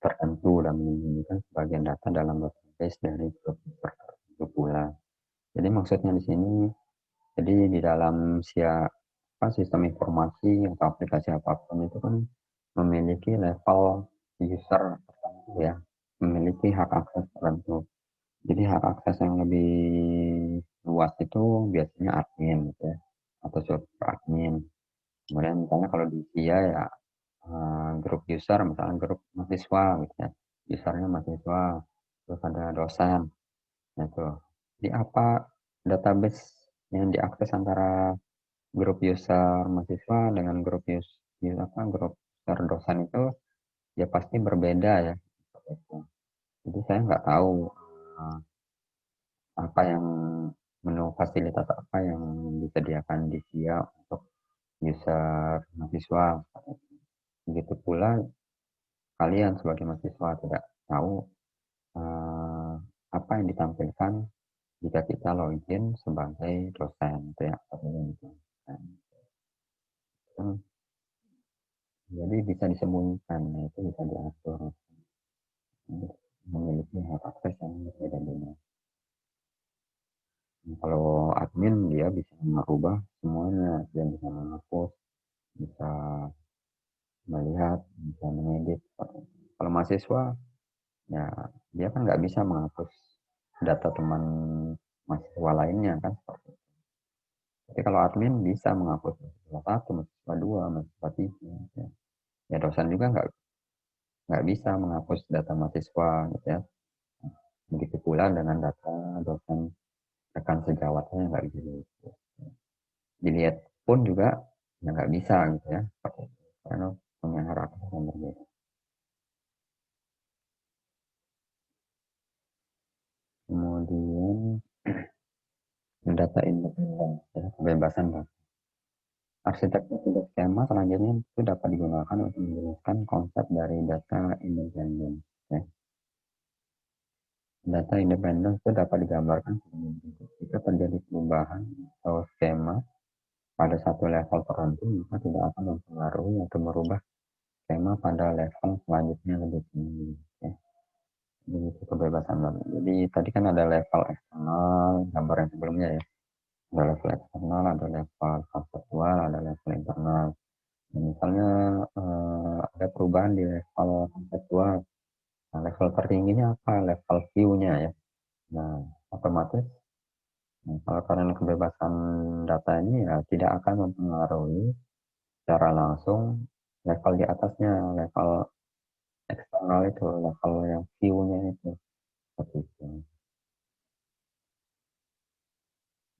tertentu dan menyembunyikan sebagian data dalam database dari grup user. pula. Jadi maksudnya di sini, jadi di dalam sistem informasi atau aplikasi apapun itu kan memiliki level user tertentu ya, memiliki hak akses tertentu. Jadi hak akses yang lebih luas itu biasanya admin gitu ya, atau super admin. Kemudian misalnya kalau di SIA ya grup user, misalnya grup mahasiswa gitu ya, usernya mahasiswa, terus ada dosen, gitu. Jadi apa database yang diakses antara grup user mahasiswa dengan grup user dosen itu ya pasti berbeda ya. Jadi saya nggak tahu eh, apa yang menu fasilitas apa yang disediakan di SIA untuk user mahasiswa. Begitu pula kalian sebagai mahasiswa tidak tahu eh, apa yang ditampilkan jika kita login sebagai dosen itu ya. Jadi bisa disembunyikan, nah, itu bisa diatur untuk memiliki hak akses yang berbeda-beda. Nah, kalau admin dia bisa merubah semuanya, dia bisa menghapus, bisa melihat, bisa mengedit. Kalau mahasiswa, ya dia kan nggak bisa menghapus data teman mahasiswa lainnya kan seperti itu. Tapi kalau admin bisa menghapus mahasiswa satu, mahasiswa dua, mahasiswa tiga. Ya, ya dosen juga nggak bisa menghapus data mahasiswa gitu ya. Begitu pula dengan data dosen rekan sejawatnya nggak bisa dilihat pun juga ya nggak bisa gitu ya. Karena punya hierarki yang berbeda. Kemudian data independen, ya, kebebasan data. Arsitektur tidak skema selanjutnya itu dapat digunakan untuk menjelaskan konsep dari data independen. Ya. Data independen itu dapat digambarkan jika terjadi perubahan atau skema pada satu level tertentu, maka tidak akan mempengaruhi atau merubah skema pada level selanjutnya lebih tinggi. Ya. Jadi itu kebebasan banget. Jadi tadi kan ada level eksternal, gambar yang sebelumnya ya. Ada level eksternal, ada level konseptual, ada level internal. Nah, misalnya ada perubahan di level konseptual. Nah, level tertingginya apa? Level view-nya ya. Nah, otomatis kalau karena kebebasan data ini ya tidak akan mempengaruhi secara langsung level di atasnya, level eksternal itu, level yang view-nya itu. Seperti itu.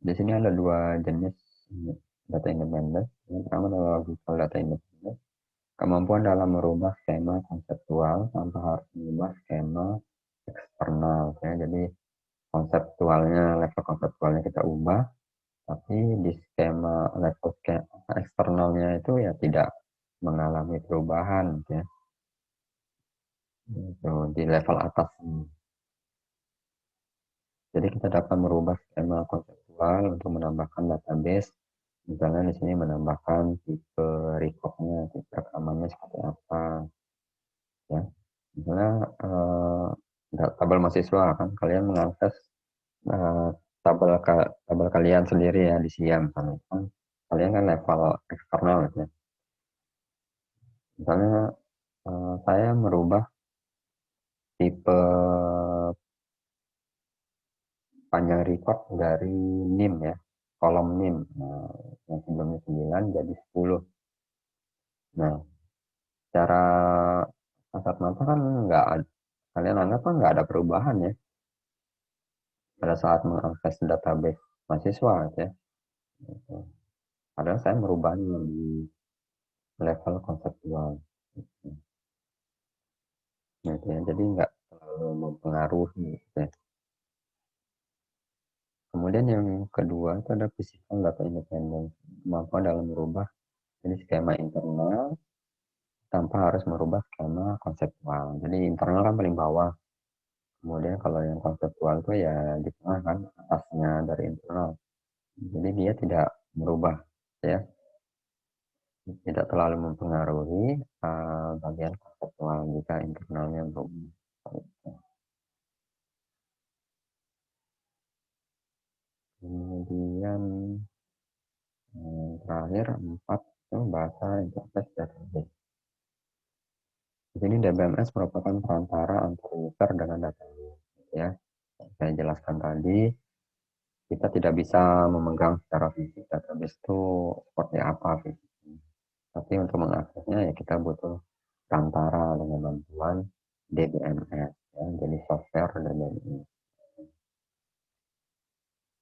Di sini ada dua jenis data independen. Yang pertama adalah logical data independen. Kemampuan dalam merubah skema konseptual tanpa harus mengubah skema eksternal. Ya. Jadi level konseptualnya kita ubah, tapi di level eksternalnya itu ya tidak mengalami perubahan. Ya. Itu di level atas. Jadi kita dapat merubah skema konseptual untuk menambahkan database. Misalnya di sini menambahkan tipe recordnya, tipe rekamannya seperti apa, ya. Misalnya tabel mahasiswa kan kalian mengakses eh, tabel kalian sendiri ya di SIAM misalnya kan kalian kan level eksternal ya. Misalnya saya merubah tipe panjang record dari NIM ya, kolom NIM. Nah, yang sebelumnya 9 jadi 10. Nah, secara kasat mata kan nggak ada, kalian anggap kan nggak ada perubahan ya pada saat mengakses database mahasiswa ya. Gitu. Padahal saya merubahnya di level konseptual. Gitu ya. Jadi nggak terlalu mempengaruhi. Gitu ya. Kemudian yang kedua itu ada physical data independence. Kemampuan dalam merubah jadi skema internal tanpa harus merubah skema konseptual. Jadi internal kan paling bawah. Kemudian kalau yang konseptual itu ya di tengah kan atasnya dari internal. Jadi dia tidak merubah ya, tidak terlalu mempengaruhi bagian konseptual jika internalnya berubah. Kemudian terakhir 4 itu bahasa interface database. Di sini DBMS merupakan perantara antara user dengan database. Ya, saya jelaskan tadi, kita tidak bisa memegang secara fisik database itu seperti apa fisiknya. Tapi untuk mengaksesnya ya kita butuh perantara dengan bantuan DBMS, ya, jadi software DBMS.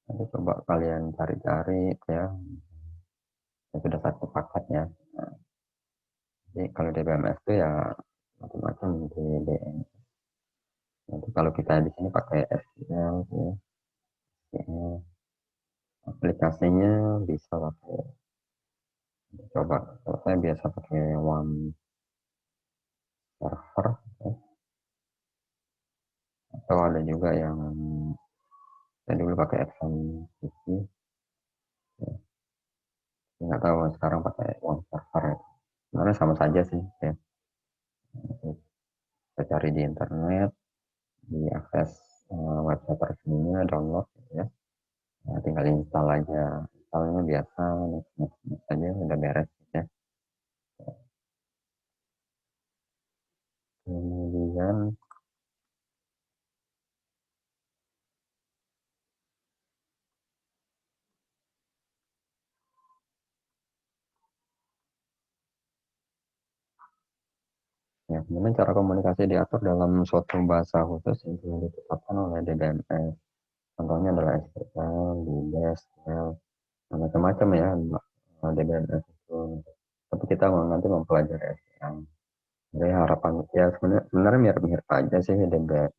Nanti coba kalian cari-cari ya, yang sudah satu paket ya. Nah, jadi kalau DBMS itu ya macam-macam DBMS. Nanti kalau kita di sini pakai SQL, ya, SQL, aplikasinya bisa pakai, coba kalau saya biasa pakai One Server, ya. Atau ada juga yang saya dulu pakai Epson PC, ya. Nggak tahu sekarang pakai One Server ya. Sebenarnya sama saja sih ya. Kita cari di internet, diakses website resminya, download ya. Nah, tinggal install aja. Installnya biasa, next aja udah beres ya. Kemudian ya, kemudian cara komunikasi diatur dalam suatu bahasa khusus yang telah ditetapkan oleh DBMS. Contohnya adalah SQL, DBAS, SQL, macam-macam ya DBMS itu. Tapi kita nanti mempelajari SQL. Jadi harapan ya sebenarnya mirip-mirip aja sih DBAS,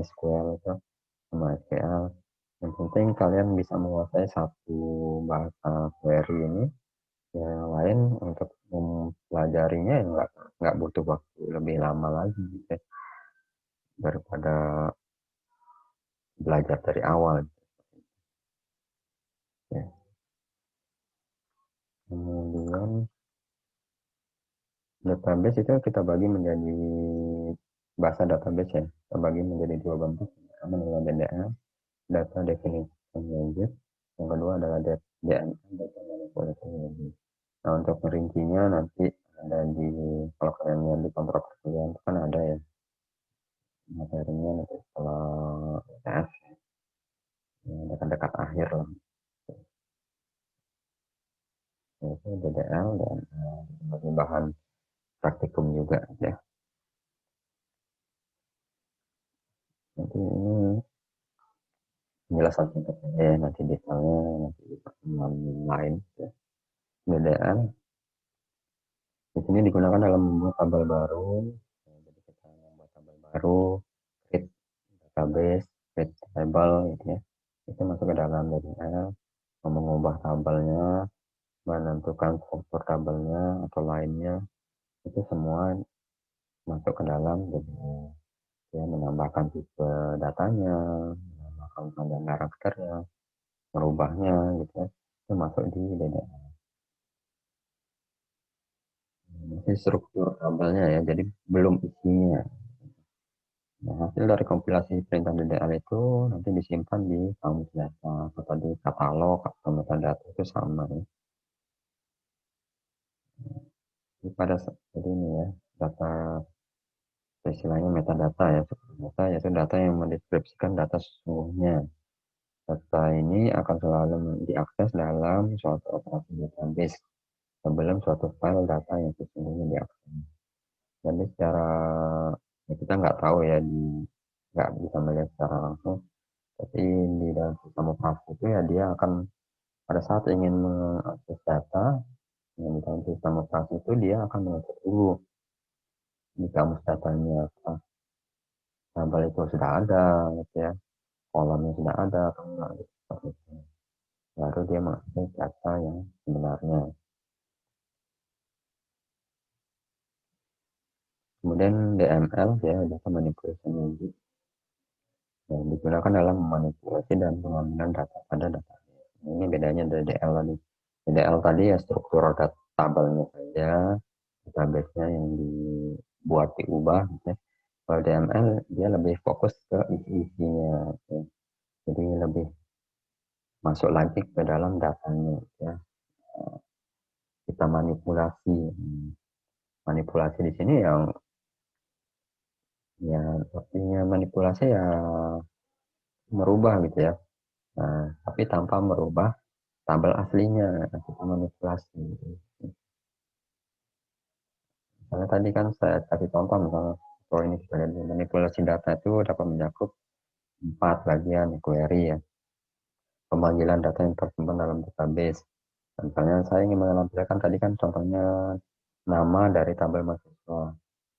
SQL itu sama SQL. Yang penting kalian bisa menguasai satu bahasa query ini. Yang lain untuk mempelajarinya ya nggak butuh waktu lebih lama lagi gitu ya, daripada belajar dari awal ya. Kemudian database itu kita bagi menjadi bahasa database ya. Kita bagi menjadi dua bentuk. Pertama adalah DDL, data definition language. Yang kedua adalah DML, data manipulation language. Nah untuk merincinya nanti ada di, kalau kalian lihat di kontrak kalian itu kan ada ya materinya nanti setelah tes ya, dekat-dekat akhir lah, yaitu DDL dan sebagai bahan praktikum juga ya. Nanti ini penjelasan singkatnya ya, nanti detailnya nanti di pertemuan lain ya. DDL di sini digunakan dalam membuat tabel baru ya, jadi kita membuat tabel baru, create database, create table gitu ya, itu masuk ke dalam DDL. Mengubah tabelnya, menentukan struktur tabelnya atau lainnya, itu semua masuk ke dalam DDL. Ya, menambahkan tipe datanya, menambahkan panjang karakternya, merubahnya gitu ya, itu masuk di DDL. Ini struktur tabelnya ya, jadi belum isinya. Nah, hasil dari kompilasi perintah DDL itu nanti disimpan di kamus data atau di katalog atau metadata itu sama ya. Jadi jadi ini ya, data istilahnya metadata ya, data yaitu data yang mendeskripsikan data sesungguhnya. Data ini akan selalu diakses dalam suatu operasi database sebelum suatu file data yang sesungguhnya diakses. Jadi secara ya kita nggak tahu ya, nggak bisa melihat secara langsung. Tapi di dalam sistem operasi itu ya dia akan pada saat ingin mengakses data yang di dalam sistem operasi itu dia akan mengecek dulu di kamus datanya tabel itu sudah ada gitu ya, kolomnya sudah ada atau enggak gitu, seperti itu. Baru dia mengakses data yang sebenarnya. Kemudian DML ya, data manipulation language, yang digunakan dalam memanipulasi dan pengambilan data pada data. Ini bedanya dari DL tadi. DL tadi ya struktur data tabelnya saja, database-nya yang dibuat diubah gitu ya. Kalau DML dia lebih fokus ke isi-isinya gitu. Jadi lebih masuk lagi ke dalam datanya ya. Kita manipulasi. Manipulasi di sini yang ya artinya manipulasi ya merubah gitu ya. Nah, tapi tanpa merubah tabel aslinya kita manipulasi. Misalnya tadi kan saya kasih contoh misalnya kalau ini sebagai manipulasi data itu dapat mencakup 4 bagian query ya. Pemanggilan data yang tersimpan dalam database. Misalnya saya ingin menampilkan tadi kan contohnya nama dari tabel mahasiswa.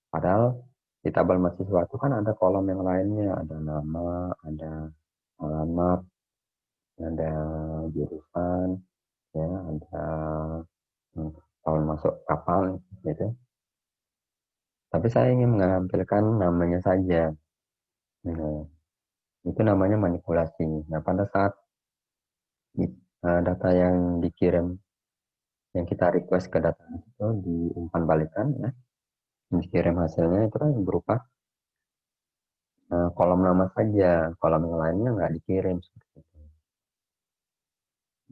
Padahal di tabel mahasiswa itu kan ada kolom yang lainnya, ada nama, ada alamat, ada jurusan, ya, ada tahun masuk kapal gitu. Tapi saya ingin menampilkan namanya saja. Nah, itu namanya manipulasi. Nah, pada saat data yang dikirim, yang kita request ke data itu diumpan balikan, ya, dikirim hasilnya itu kan berupa kolom nama saja, kolom yang lainnya nggak dikirim seperti itu.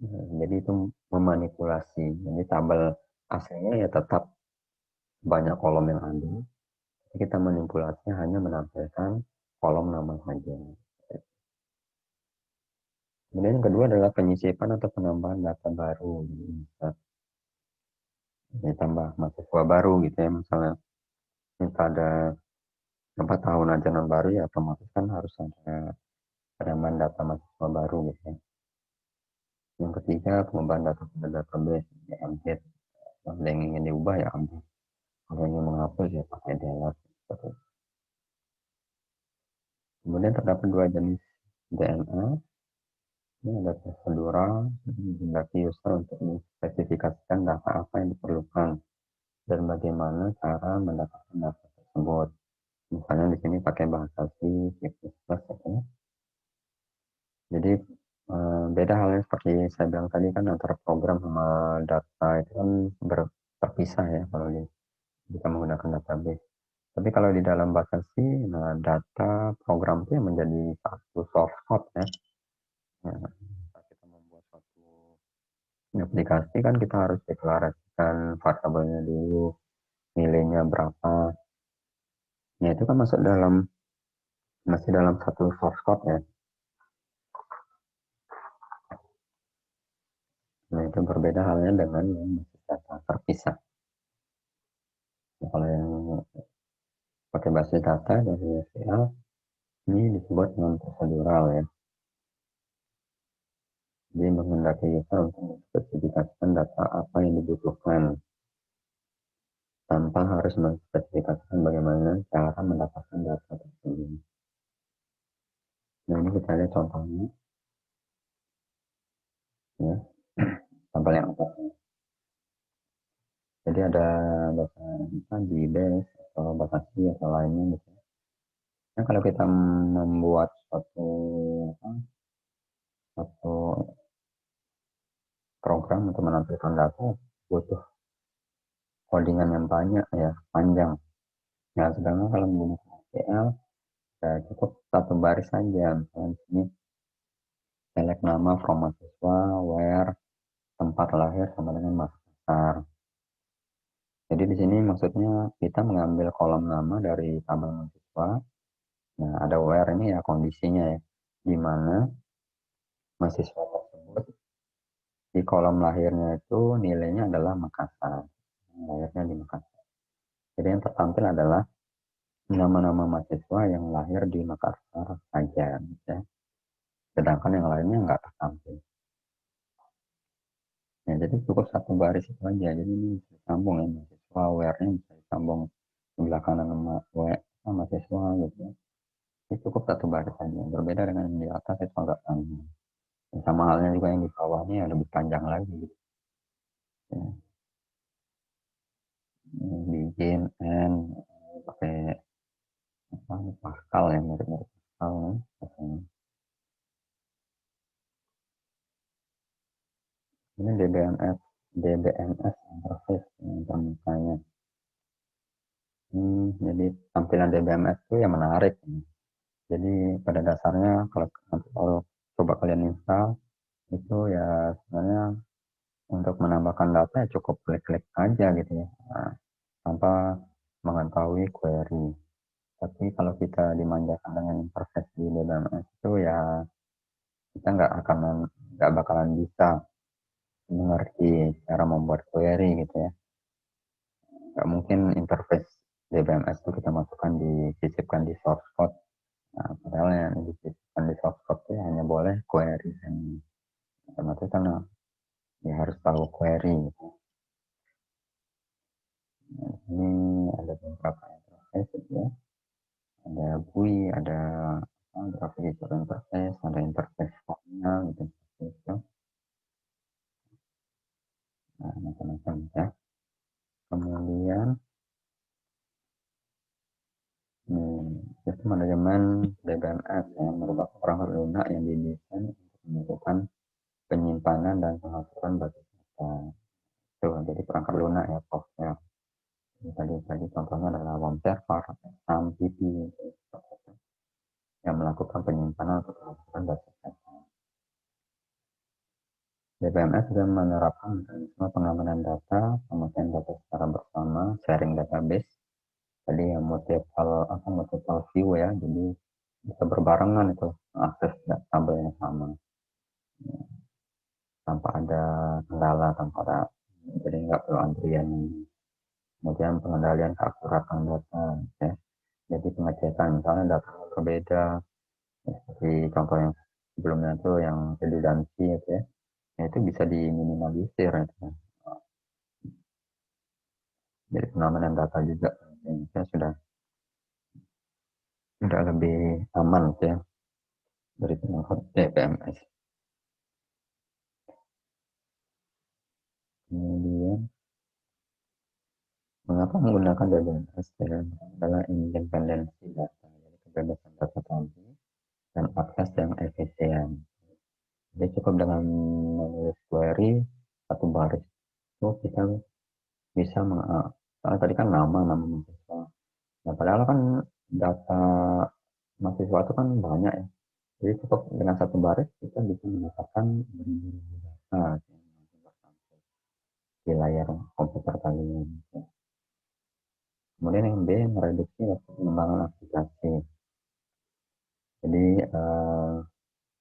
Nah, jadi itu memanipulasi. Jadi tabel aslinya ya tetap banyak kolom yang ada. Kita manipulasinya hanya menampilkan kolom nama saja. Kemudian yang kedua adalah penyisipan atau penambahan data baru. Jadi bisa ditambah mahasiswa baru gitu ya. Misalnya kita ada 4 tahun ajaran baru ya otomatis kan harus ada penambahan data mahasiswa baru gitu ya. Yang ketiga penambahan data pada database ya update. Kalau yang ingin diubah ya update. Kalau ingin menghapus ya pakai delete. Kemudian terdapat 2 jenis DNA. Ini ada prosedural, menghendaki user untuk mengspesifikasikan data apa yang diperlukan dan bagaimana cara mendapatkan data tersebut. Misalnya di sini pakai bahasa C, C++, ya. Jadi beda halnya seperti saya bilang tadi kan antara program sama data itu kan terpisah ya kalau kita menggunakan database. Tapi kalau di dalam bahasa C, nah data program itu yang menjadi satu source code ya. Nah, kita membuat suatu aplikasi kan kita harus deklarasikan variabelnya dulu, nilainya berapa. Ya itu kan masih dalam satu source code ya. Nah itu berbeda halnya dengan yang masih data terpisah. Nah, kalau yang pakai basis data dari SQL ini disebut non prosedural ya. Jadi menghendaki user untuk menspesifikasikan data apa yang dibutuhkan tanpa harus menspesifikasikan bagaimana cara mendapatkan data tersebut. Nah ini kita lihat contohnya ya, sampel yang atas. Jadi ada bahasa di base atau bahasa C atau lainnya gitu. Nah kalau kita membuat satu program untuk menampilkan data butuh codingan yang banyak ya, panjang. Nah sedangkan kalau menggunakan SQL ya cukup satu baris saja. Misalnya di sini select nama from mahasiswa, where, tempat lahir sama dengan Makassar. Jadi di sini maksudnya kita mengambil kolom nama dari tabel mahasiswa. Nah, ada where ini ya kondisinya ya, di mana mahasiswa tersebut di kolom lahirnya itu nilainya adalah Makassar. Lahirnya di Makassar. Jadi yang tertampil adalah nama-nama mahasiswa yang lahir di Makassar saja. Ya. Sedangkan yang lainnya nggak tertampil. Ya, jadi cukup satu baris itu aja. Jadi ini bisa disambung ya mahasiswa, where-nya bisa disambung sebelah kanan sama mahasiswa gitu. Ini cukup satu baris saja. Berbeda dengan yang di atas itu agak panjang. Dan sama halnya juga yang di bawahnya ya lebih panjang lagi gitu. Ya. Bikin and pakai apa Pascal ya mirip-mirip Pascal ya. Ini DBMS interface permukaannya. Jadi tampilan DBMS itu yang menarik. Jadi pada dasarnya kalau coba kalian install, itu ya sebenarnya untuk menambahkan data ya cukup klik-klik aja gitu ya, tanpa mengetahui query. Tapi kalau kita dimanjakan dengan interface di DBMS itu ya kita nggak bakalan bisa mengerti cara membuat query gitu ya. Nggak mungkin interface DBMS itu kita masukkan disisipkan di source code. Nah, padahal yang disisipkan di source code itu hanya boleh query dan otomatis kan ya harus tahu query gitu. Nah, ini ada beberapa interface gitu ya. Ada GUI, ada graphic user interface, ada interface formnya gitu. Nah, macam-macam ya. Kemudian sistem manajemen DBMS yang merupakan perangkat lunak yang didesain untuk melakukan penyimpanan dan pengaturan bagi data. Tuh, jadi perangkat lunak ya, software. Tadi contohnya adalah WOM server, SAM, PP, yang melakukan penyimpanan atau pengaturan data. DBMS juga menerapkan mekanisme pengamanan data, pemakaian data secara bersama, sharing database. Tadi yang multiple view ya, jadi bisa berbarengan itu akses tabel yang sama tanpa ada kendala, tanpa ada, jadi nggak perlu antrian. Kemudian pengendalian keakuratan data ya, jadi pengecekan misalnya data berbeda ya, seperti contoh yang sebelumnya itu yang redundancy gitu ya, itu bisa diminimalisir gitu. Jadi pengamanan data juga ya, sudah lebih aman gitu ya dari DBMS. Kemudian mengapa menggunakan DBMS ya, adalah independensi data, jadi kebebasan data tadi dan akses yang efisien. Jadi cukup dengan menulis query satu baris itu kita bisa soalnya tadi kan nama mahasiswa. Nah, padahal kan data mahasiswa itu kan banyak ya. Jadi cukup dengan satu baris kita bisa mendapatkan beribu-ribu data di layar komputer kalian. Kemudian yang B, mereduksi waktu pengembangan aplikasi. Jadi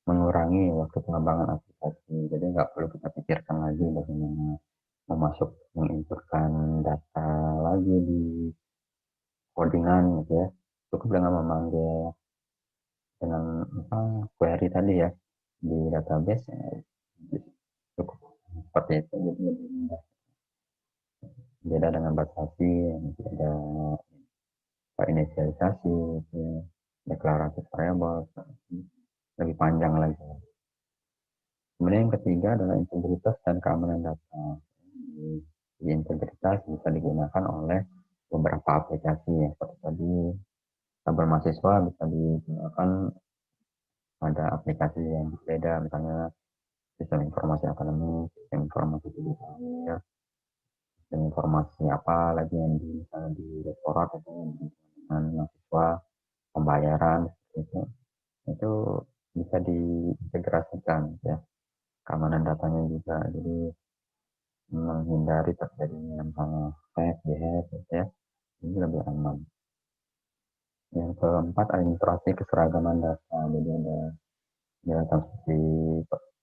mengurangi waktu pengembangan aplikasi. Jadi nggak perlu kita pikirkan lagi bagaimana menginputkan data lagi di codingan gitu ya. Cukup dengan memanggil dengan query tadi ya di database ya, cukup seperti itu. Jadi lebih mudah. Beda dengan batasi yang ada inisialisasi, gitu ya, deklarasi variabel, lebih panjang lagi. Kemudian yang ketiga adalah integritas dan keamanan data. Di integritas bisa digunakan oleh beberapa aplikasi ya, seperti tadi tabel mahasiswa bisa digunakan pada aplikasi yang berbeda, misalnya sistem informasi akademik, sistem informasi digital, ya, sistem informasi apa lagi yang misalnya di rektorat atau dengan mahasiswa, pembayaran itu bisa diintegrasikan ya, keamanan datanya juga, jadi menghindari terjadinya misalnya hack, dihack gitu ya, ini lebih aman. Yang keempat, administrasi keseragaman data. Jadi ada data seperti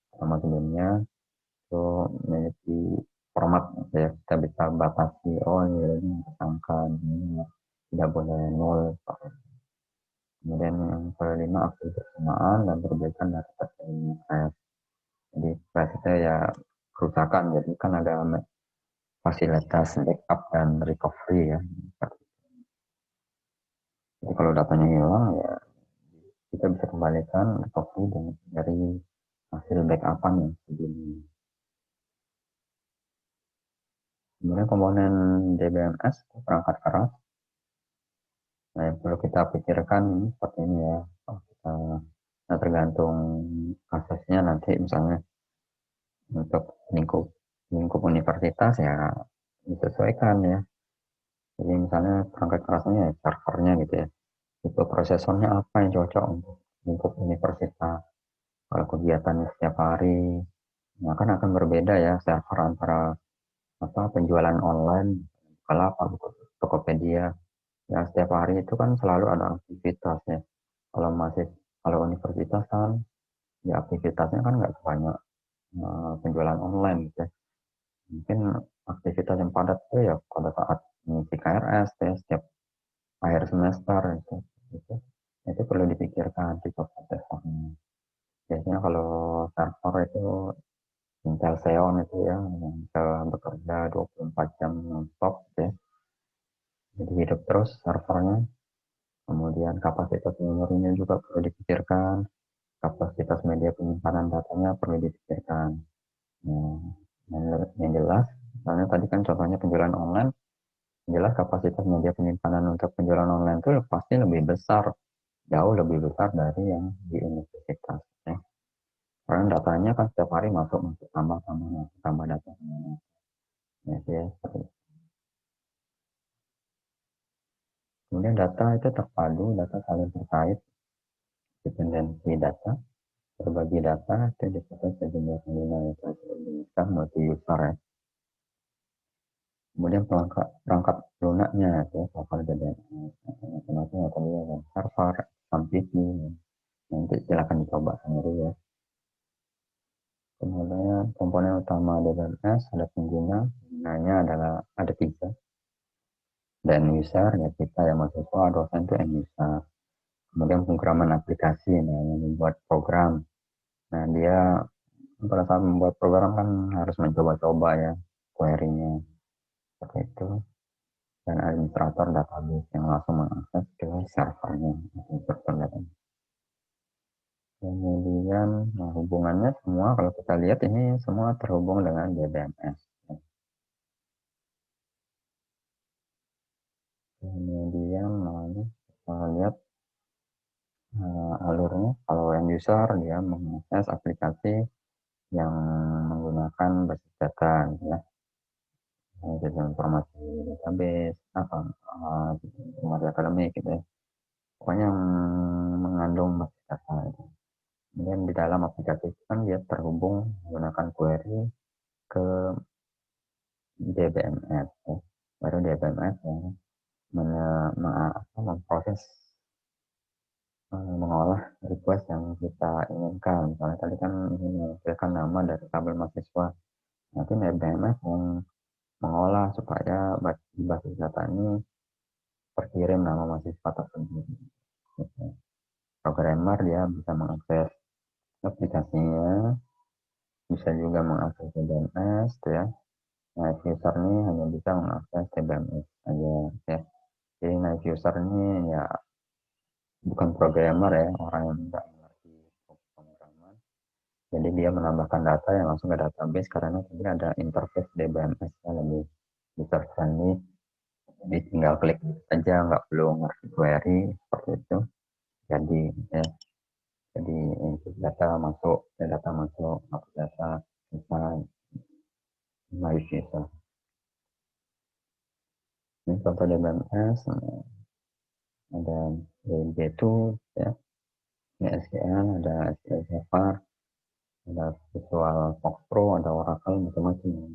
pertama sebelumnya itu memiliki format ya, kita bisa batasi, oh ini angka ini tidak boleh nol. Kemudian yang kelima, aktif bersamaan dan perbaikan data terjadinya crash. Jadi crash itu ya kerusakan, jadi kan ada fasilitas backup dan recovery ya. Jadi kalau datanya hilang ya kita bisa kembalikan recovery dari hasil backupan yang sebelumnya. Kemudian komponen DBMS perangkat keras. Nah, yang perlu kita pikirkan seperti ini ya. Kita, nah, tergantung kasusnya nanti misalnya untuk lingkup lingkup universitas ya disesuaikan ya. Jadi misalnya perangkat kerasnya ya servernya gitu ya. Itu prosesornya apa yang cocok untuk lingkup universitas. Kalau kegiatannya setiap hari, Nah, kan akan berbeda ya server antara penjualan online, Bukalapak, Tokopedia. Ya setiap hari itu kan selalu ada aktivitas ya. Kalau masih kalau universitas kan ya aktivitasnya kan nggak sebanyak penjualan online gitu ya. Mungkin aktivitas yang padat itu ya pada saat mengisi KRS ya, setiap akhir semester itu, itu perlu dipikirkan di servernya. Biasanya kalau server itu Intel Xeon itu ya yang bisa bekerja 24 jam non-stop gitu ya. Jadi hidup terus servernya. Kemudian kapasitas memorinya juga perlu dipikirkan, kapasitas media penyimpanan datanya perlu dipikirkan. Nah, yang jelas, misalnya tadi kan contohnya penjualan online, jelas kapasitas media penyimpanan untuk penjualan online itu pasti lebih besar, jauh lebih besar dari yang di universitas. Ya. Karena datanya kan setiap hari masuk, masuk tambah data. Ya, ya, kemudian data itu terpadu, data saling terkait, dependensi data, berbagi data itu disebut sejumlah pengguna itu bisa multi user ya. Kemudian perangkat lunaknya itu server DBMS, macam-macam tadi ya kan, server, SAMPP, nanti silakan dicoba sendiri ya. Kemudian komponen utama DBMS ada pengguna, gunanya adalah ada tiga, dan user ya kita ya mahasiswa, dosen itu end user. Kemudian pemrograman aplikasi, nah yang membuat program. Nah dia pada saat membuat program kan harus mencoba-coba ya query-nya seperti itu. Dan administrator database yang langsung mengakses ke servernya, server database. Kemudian nah, hubungannya semua kalau kita lihat ini semua terhubung dengan DBMS. Kemudian nah, ini kita lihat alurnya. Kalau end user dia mengakses aplikasi yang menggunakan basis data, ya, informasi database, informasi akademik gitu ya. Pokoknya yang mengandung basis data. Gitu. Kemudian di dalam aplikasi itu kan dia terhubung menggunakan query ke DBMS. Ya. Baru DBMS yang memproses, mengolah request yang kita inginkan. Misalnya tadi kan ingin menghasilkan nama dari tabel mahasiswa. Nanti DBMS yang mengolah supaya di basis data ini terkirim nama mahasiswa tersebut. Programmer dia bisa mengakses aplikasinya, bisa juga mengakses DBMS, ya. Nah, user ini hanya bisa mengakses DBMS aja, ya. Jadi night user ini ya bukan programmer ya, orang yang tidak mengerti pemrograman. Jadi dia menambahkan data yang langsung ke database karena tadi ada interface DBMS yang lebih user friendly. Jadi tinggal klik saja, nggak perlu ngerti query seperti itu. Jadi ya, jadi data masuk, upload data, bisa night user. Ini contoh DBMS, ada DB2, ya, ini SQL, ada SQL Server, ada Visual Fox Pro, ada Oracle, macam-macam.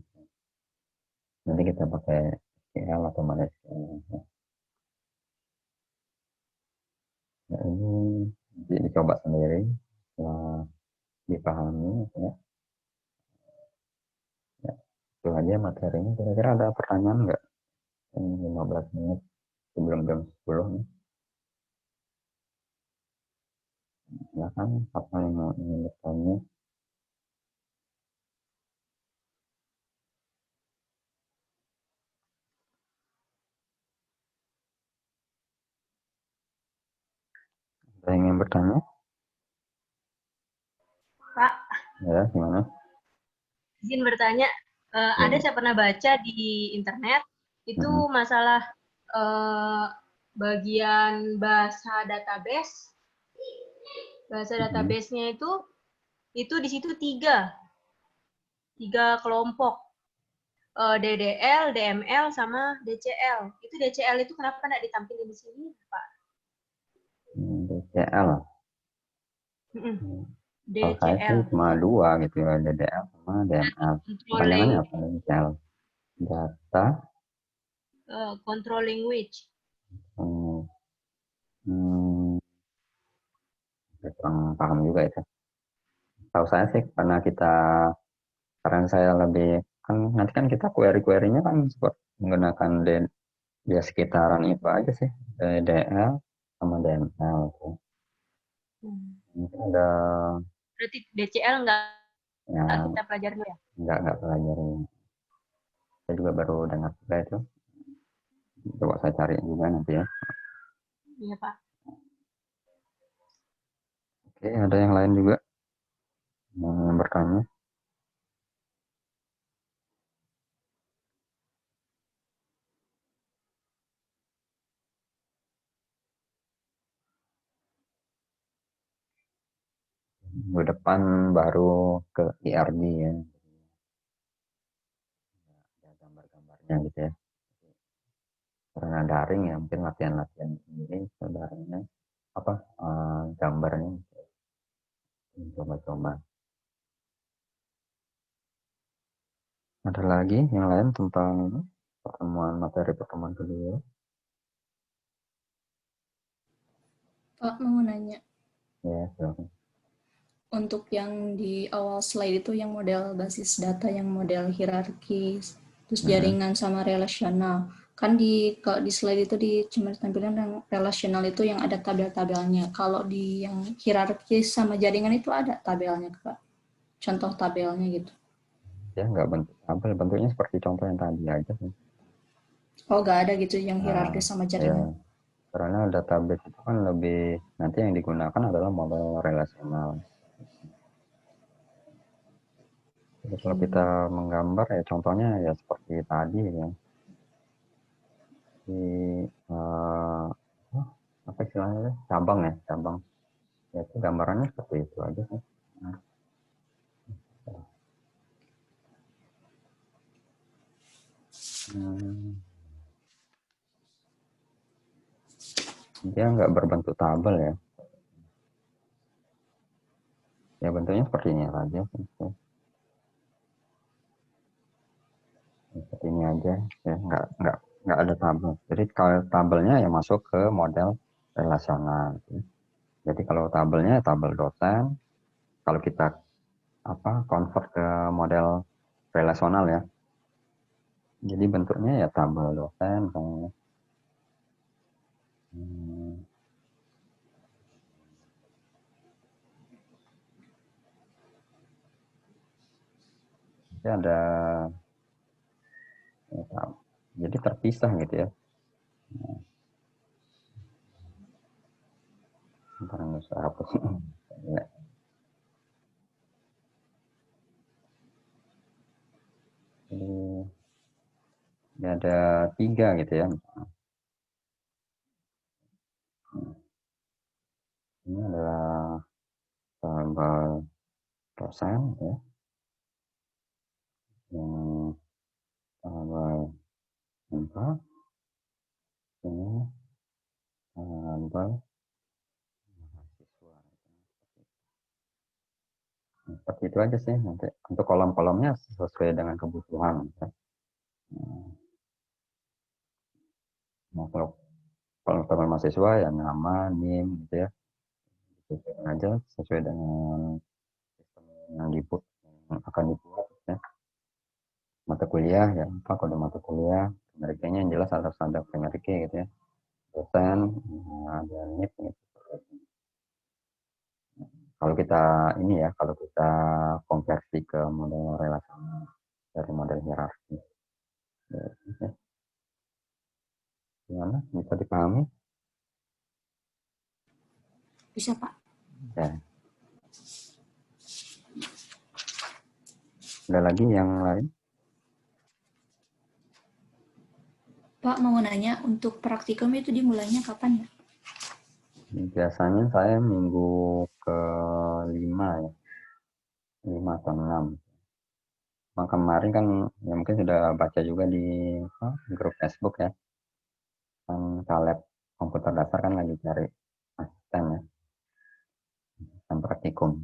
Nanti kita pakai SQL atau MySQL. Nah, ini dicoba sendiri setelah dipahami ya. Ya, itu aja materinya. Kira-kira ada pertanyaan nggak? Ini 15 menit sebelum jam 10 nih. Silakan apa yang mau ingin bertanya. Ada yang ingin bertanya? Pak, Ya, gimana? izin bertanya, ada Ya. saya pernah baca di internet itu Mm-mm. masalah eh, bagian bahasa Mm-mm. database-nya itu di situ tiga kelompok, DDL, DML, sama DCL. Itu DCL itu kenapa tidak ditampilkan di sini, Pak? DCL. Mm-mm. Kalau saya sih DCL, cuma dua gitu ya, DDL sama DML. Kepanjangannya controlling apa? DCL. Data, controlling which. hmm, hmm, kurang paham juga itu. Tahu saya sih karena saya lebih kan nanti kan kita query-querynya kan menggunakan dia sekitaran itu aja sih, DDL sama DML. Hmm. Mungkin ada Berarti DCL nggak yang kita pelajari dulu ya? nggak pelajari. Saya juga baru dengar juga itu. Coba saya cari juga nanti ya. Iya Pak. Oke, ada yang lain juga yang bertanya. Minggu depan baru ke IRD ya, ada gambar-gambarnya gitu ya. Karena daring ya, mungkin latihan-latihan sendiri, saudaranya apa gambarnya coba-coba. Ada lagi yang lain tentang ini, materi pertemuan kedua? Pak mau nanya, Ya, silakan. untuk yang di awal slide itu yang model basis data, yang model hierarkis, terus jaringan sama relasional. Kan kalau di slide itu cuma tampilan yang relasional itu yang ada tabel-tabelnya. Kalau di yang hierarkis sama jaringan itu ada tabelnya, Kak. Contoh tabelnya gitu. Ya, nggak bentuk tabel, bentuknya seperti contoh yang tadi aja sih. Oh, nggak ada gitu yang Nah, hierarkis sama ya, jaringan. karena database itu kan lebih, nanti yang digunakan adalah model relasional. Jadi kalau kita menggambar ya contohnya ya seperti tadi ya. Di eh, apa istilahnya cabang ya, cabang. Ya itu gambarannya seperti itu aja sih. Nah, hmm, dia nggak berbentuk tabel ya. Ya bentuknya seperti ini aja sih. Seperti ini aja ya, nggak ada tabel. Jadi kalau tabelnya ya masuk ke model relasional. Jadi kalau tabelnya ya tabel dosen, kalau kita convert ke model relasional ya. Jadi bentuknya ya tabel dosen. Hmm, jadi ada ya, jadi terpisah gitu ya. Ntar saya hapus. Ya. Jadi ada tiga gitu ya. Ini adalah tabel dosen ya. Yang tabel info. Ini tabel mahasiswa. Seperti itu aja sih nanti untuk kolom-kolomnya sesuai dengan kebutuhan ya. Nah, kalau teman mahasiswa ya nama, NIM gitu ya. Sesuaikan aja sesuai dengan sistem yang akan dibuat ya. Mata kuliah ya apa kode mata kuliah, primeriknya yang jelas harus ada primeriknya gitu ya. Dosen, ada NIP gitu. Kalau kita ini ya, kalau kita konversi ke model relasional dari model hierarki, ya, gimana? Bisa dipahami? Bisa, Pak. Ya. Ada lagi yang lain? Pak mau nanya, untuk praktikum itu dimulainya kapan ya? Biasanya saya minggu ke-5 ya, 5 atau 6. Nah, kemarin kan ya mungkin sudah baca juga di grup Facebook ya, kan Kaleb komputer dasar kan lagi cari asisten ya, dan praktikum.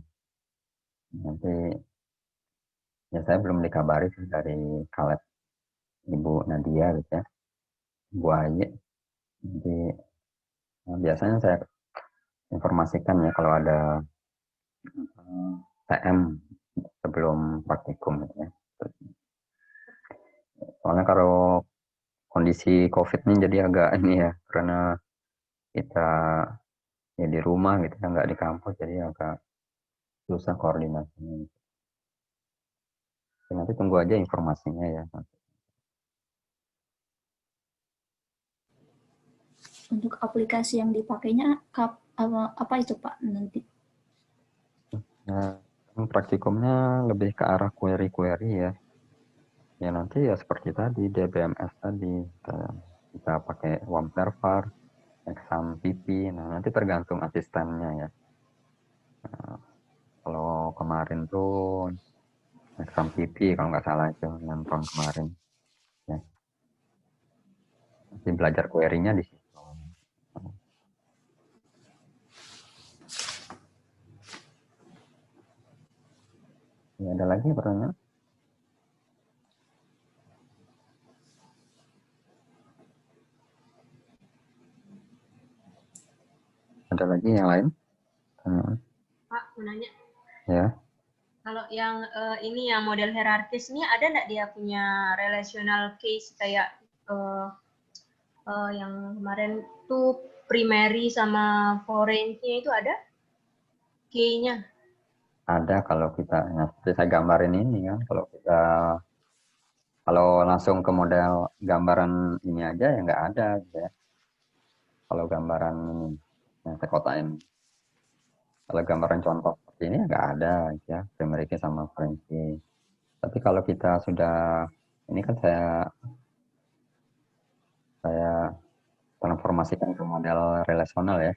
Nanti ya saya belum dikabari sih dari Kaleb Ibu Nadia gitu ya, Bu Aye. Nanti biasanya saya informasikan ya kalau ada TM sebelum praktikum gitu ya. Soalnya kalau kondisi COVID ini jadi agak ini ya, karena kita ya di rumah gitu ya, nggak di kampus, jadi agak susah koordinasinya. Ya, nanti tunggu aja informasinya ya. Untuk aplikasi yang dipakainya apa itu Pak nanti? Nah, praktikumnya lebih ke arah query-query ya. Ya nanti ya seperti tadi DBMS tadi, kita pakai WAM server, exam PP. Nah nanti tergantung asistennya ya. Nah, kalau kemarin tuh exam PP kalau nggak salah itu yang tahun kemarin ya. Nanti belajar query-nya di situ. Ya, ada lagi pertanyaan? Ada lagi yang lain? Pak, mau nanya. Ya. Kalau yang ini yang model hierarkis ini ada nggak dia punya relational case kayak yang kemarin tuh primary sama foreign-nya itu ada key-nya? Ada kalau kita, ya, seperti saya gambarin ini kan, kalau langsung ke model gambaran ini aja ya nggak ada gitu ya. Kalau gambaran ini yang saya kotain, kalau gambaran contoh seperti ini nggak ada gitu ya, primary key sama foreign key. Tapi kalau kita sudah, ini kan saya transformasikan ke model relasional ya,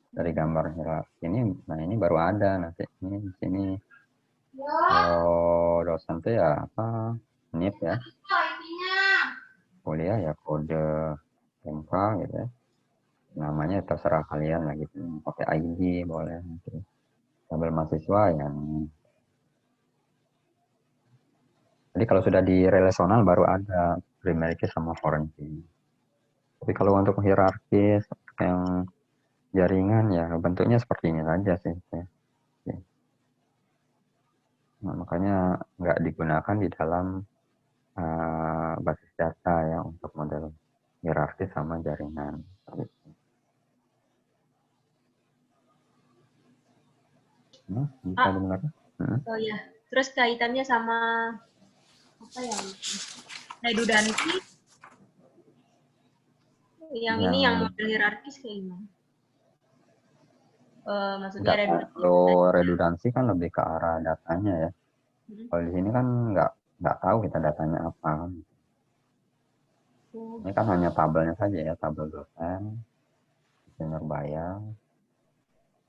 dari gambar hierarki ini. Nah ini baru ada nanti ini di sini. Kalau dosen tuh ya apa, NIP ya, kuliah ya kode MK gitu ya. Namanya terserah kalian lah gitu. Pakai ID boleh. Gitu. Tabel mahasiswa yang. Jadi kalau sudah di relasional baru ada primary key sama foreign key. Tapi kalau untuk hierarkis yang jaringan ya bentuknya seperti ini saja sih. Nah, makanya nggak digunakan di dalam basis data ya untuk model hierarkis sama jaringan. Bisa dengar? Oh ya, terus kaitannya sama apa ya? Redundansi yang ini yang model hierarkis kayak gimana? Maksudnya Data, redundansi. kalau redundansi kan lebih ke arah datanya ya. Kalau di sini kan nggak tahu kita datanya apa. Ini kan hanya tabelnya saja ya, tabel dosen, senior bayar,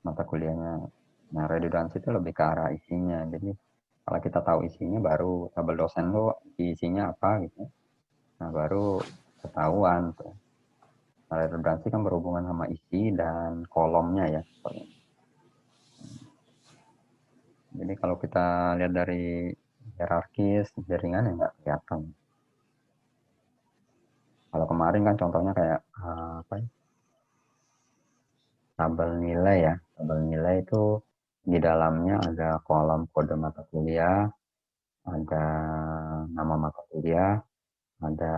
mata kuliahnya. Nah, redundansi itu lebih ke arah isinya. Jadi kalau kita tahu isinya baru tabel dosen lo isinya apa gitu. Nah, baru ketahuan tuh. Nah, redundansi kan berhubungan sama isi dan kolomnya ya. Jadi kalau kita lihat dari hierarkis jaringan ya nggak kelihatan. Kalau kemarin kan contohnya kayak apa ya? Tabel nilai ya. Tabel nilai itu di dalamnya ada kolom kode mata kuliah, ada nama mata kuliah, ada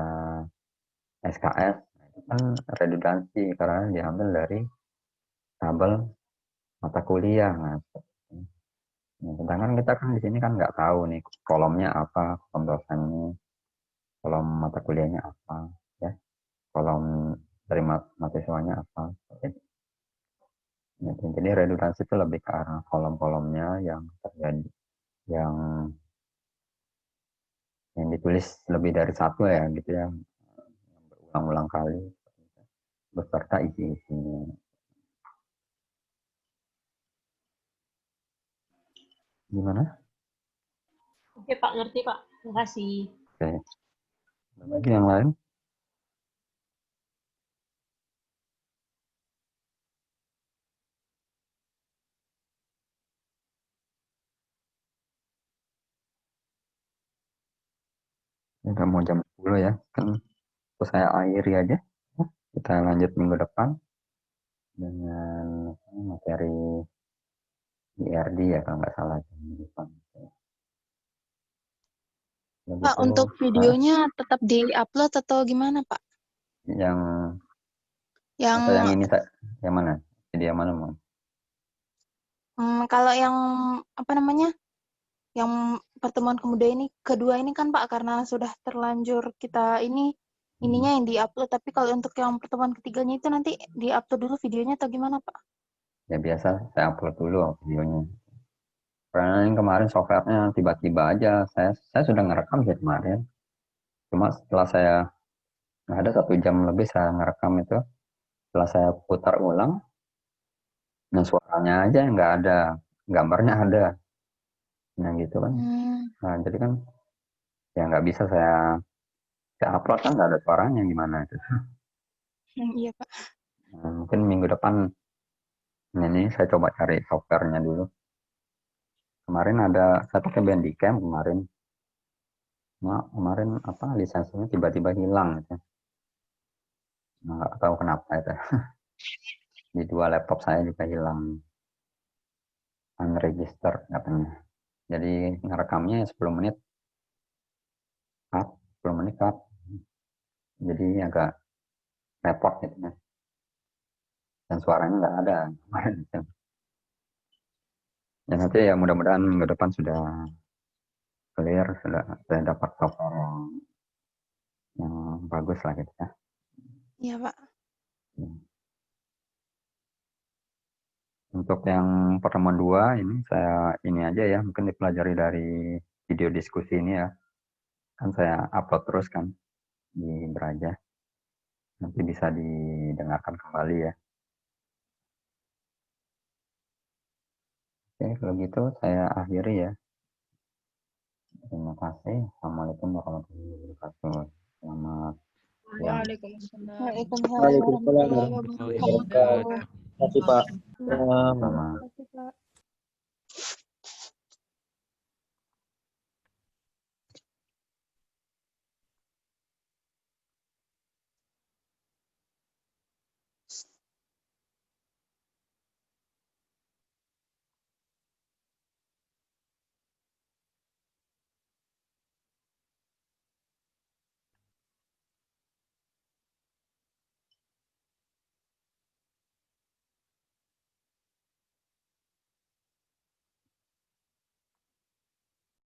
SKS. Nah, itu kan redundansi karena diambil dari tabel mata kuliah. Nah, sedangkan kita kan di sini kan nggak tahu nih kolomnya apa, kolom dosennya, kolom mata kuliahnya apa, ya, kolom dari mahasiswanya apa. Jadi redundansi itu lebih ke arah kolom-kolomnya yang terjadi, yang ditulis lebih dari satu ya gitu ya, berulang-ulang kali beserta isi-isinya. Gimana? Oke Pak, ngerti Pak. Terima kasih. Oke. Ada lagi yang lain? Udah mau jam 10 ya. Kan terus saya akhiri aja. Kita lanjut minggu depan dengan materi IRD ya kalau nggak salah minggu depan. Pak, Begitu, untuk videonya tetap di-upload atau gimana, Pak? yang Yang atau yang ini yang mana? Jadi yang mana mau? kalau yang apa namanya? Yang pertemuan kedua ini kan Pak, karena sudah terlanjur kita ininya yang di-upload, tapi kalau untuk yang pertemuan ketiganya itu nanti di-upload dulu videonya atau gimana, Pak? Ya biasa saya upload dulu videonya. Karena yang kemarin softwarenya tiba-tiba aja. Saya sudah ngerekam sih kemarin. Cuma setelah saya ada 1 jam lebih saya ngerekam itu. Setelah saya putar ulang, nah suaranya aja nggak ada, gambarnya ada. Nah gitu kan. Nah jadi kan ya nggak bisa saya upload kan nggak ada suaranya gimana itu. Iya, Pak. Nah, mungkin minggu depan ini saya coba cari softwarenya dulu. Kemarin saya pakai Bandicam kemarin. Nah, kemarin apa lisensinya tiba-tiba hilang gitu. Nah, nggak tahu kenapa itu. Di 2 laptop saya juga hilang. Unregistered katanya. Jadi ngerekamnya 10 menit cut, 10 menit cut. Jadi agak repot gitu ya. Dan suaranya nggak ada kemarin gitu. Ya nanti ya mudah-mudahan minggu depan sudah clear, sudah saya dapat software yang bagus lah gitu ya. Iya, Pak. Untuk yang pertemuan 2 ini saya ini aja ya, mungkin dipelajari dari video diskusi ini ya. Kan saya upload terus kan di Braja. Nanti bisa didengarkan kembali ya. Oke, kalau gitu saya akhiri ya. Terima kasih. Assalamualaikum warahmatullahi wabarakatuh. Selamat siang. Waalaikumsalam. Waalaikumsalam Waalaikumsalam warahmatullahi warahmatullahi wabarakatuh. wabarakatuh. Terima kasih Pak. Selamat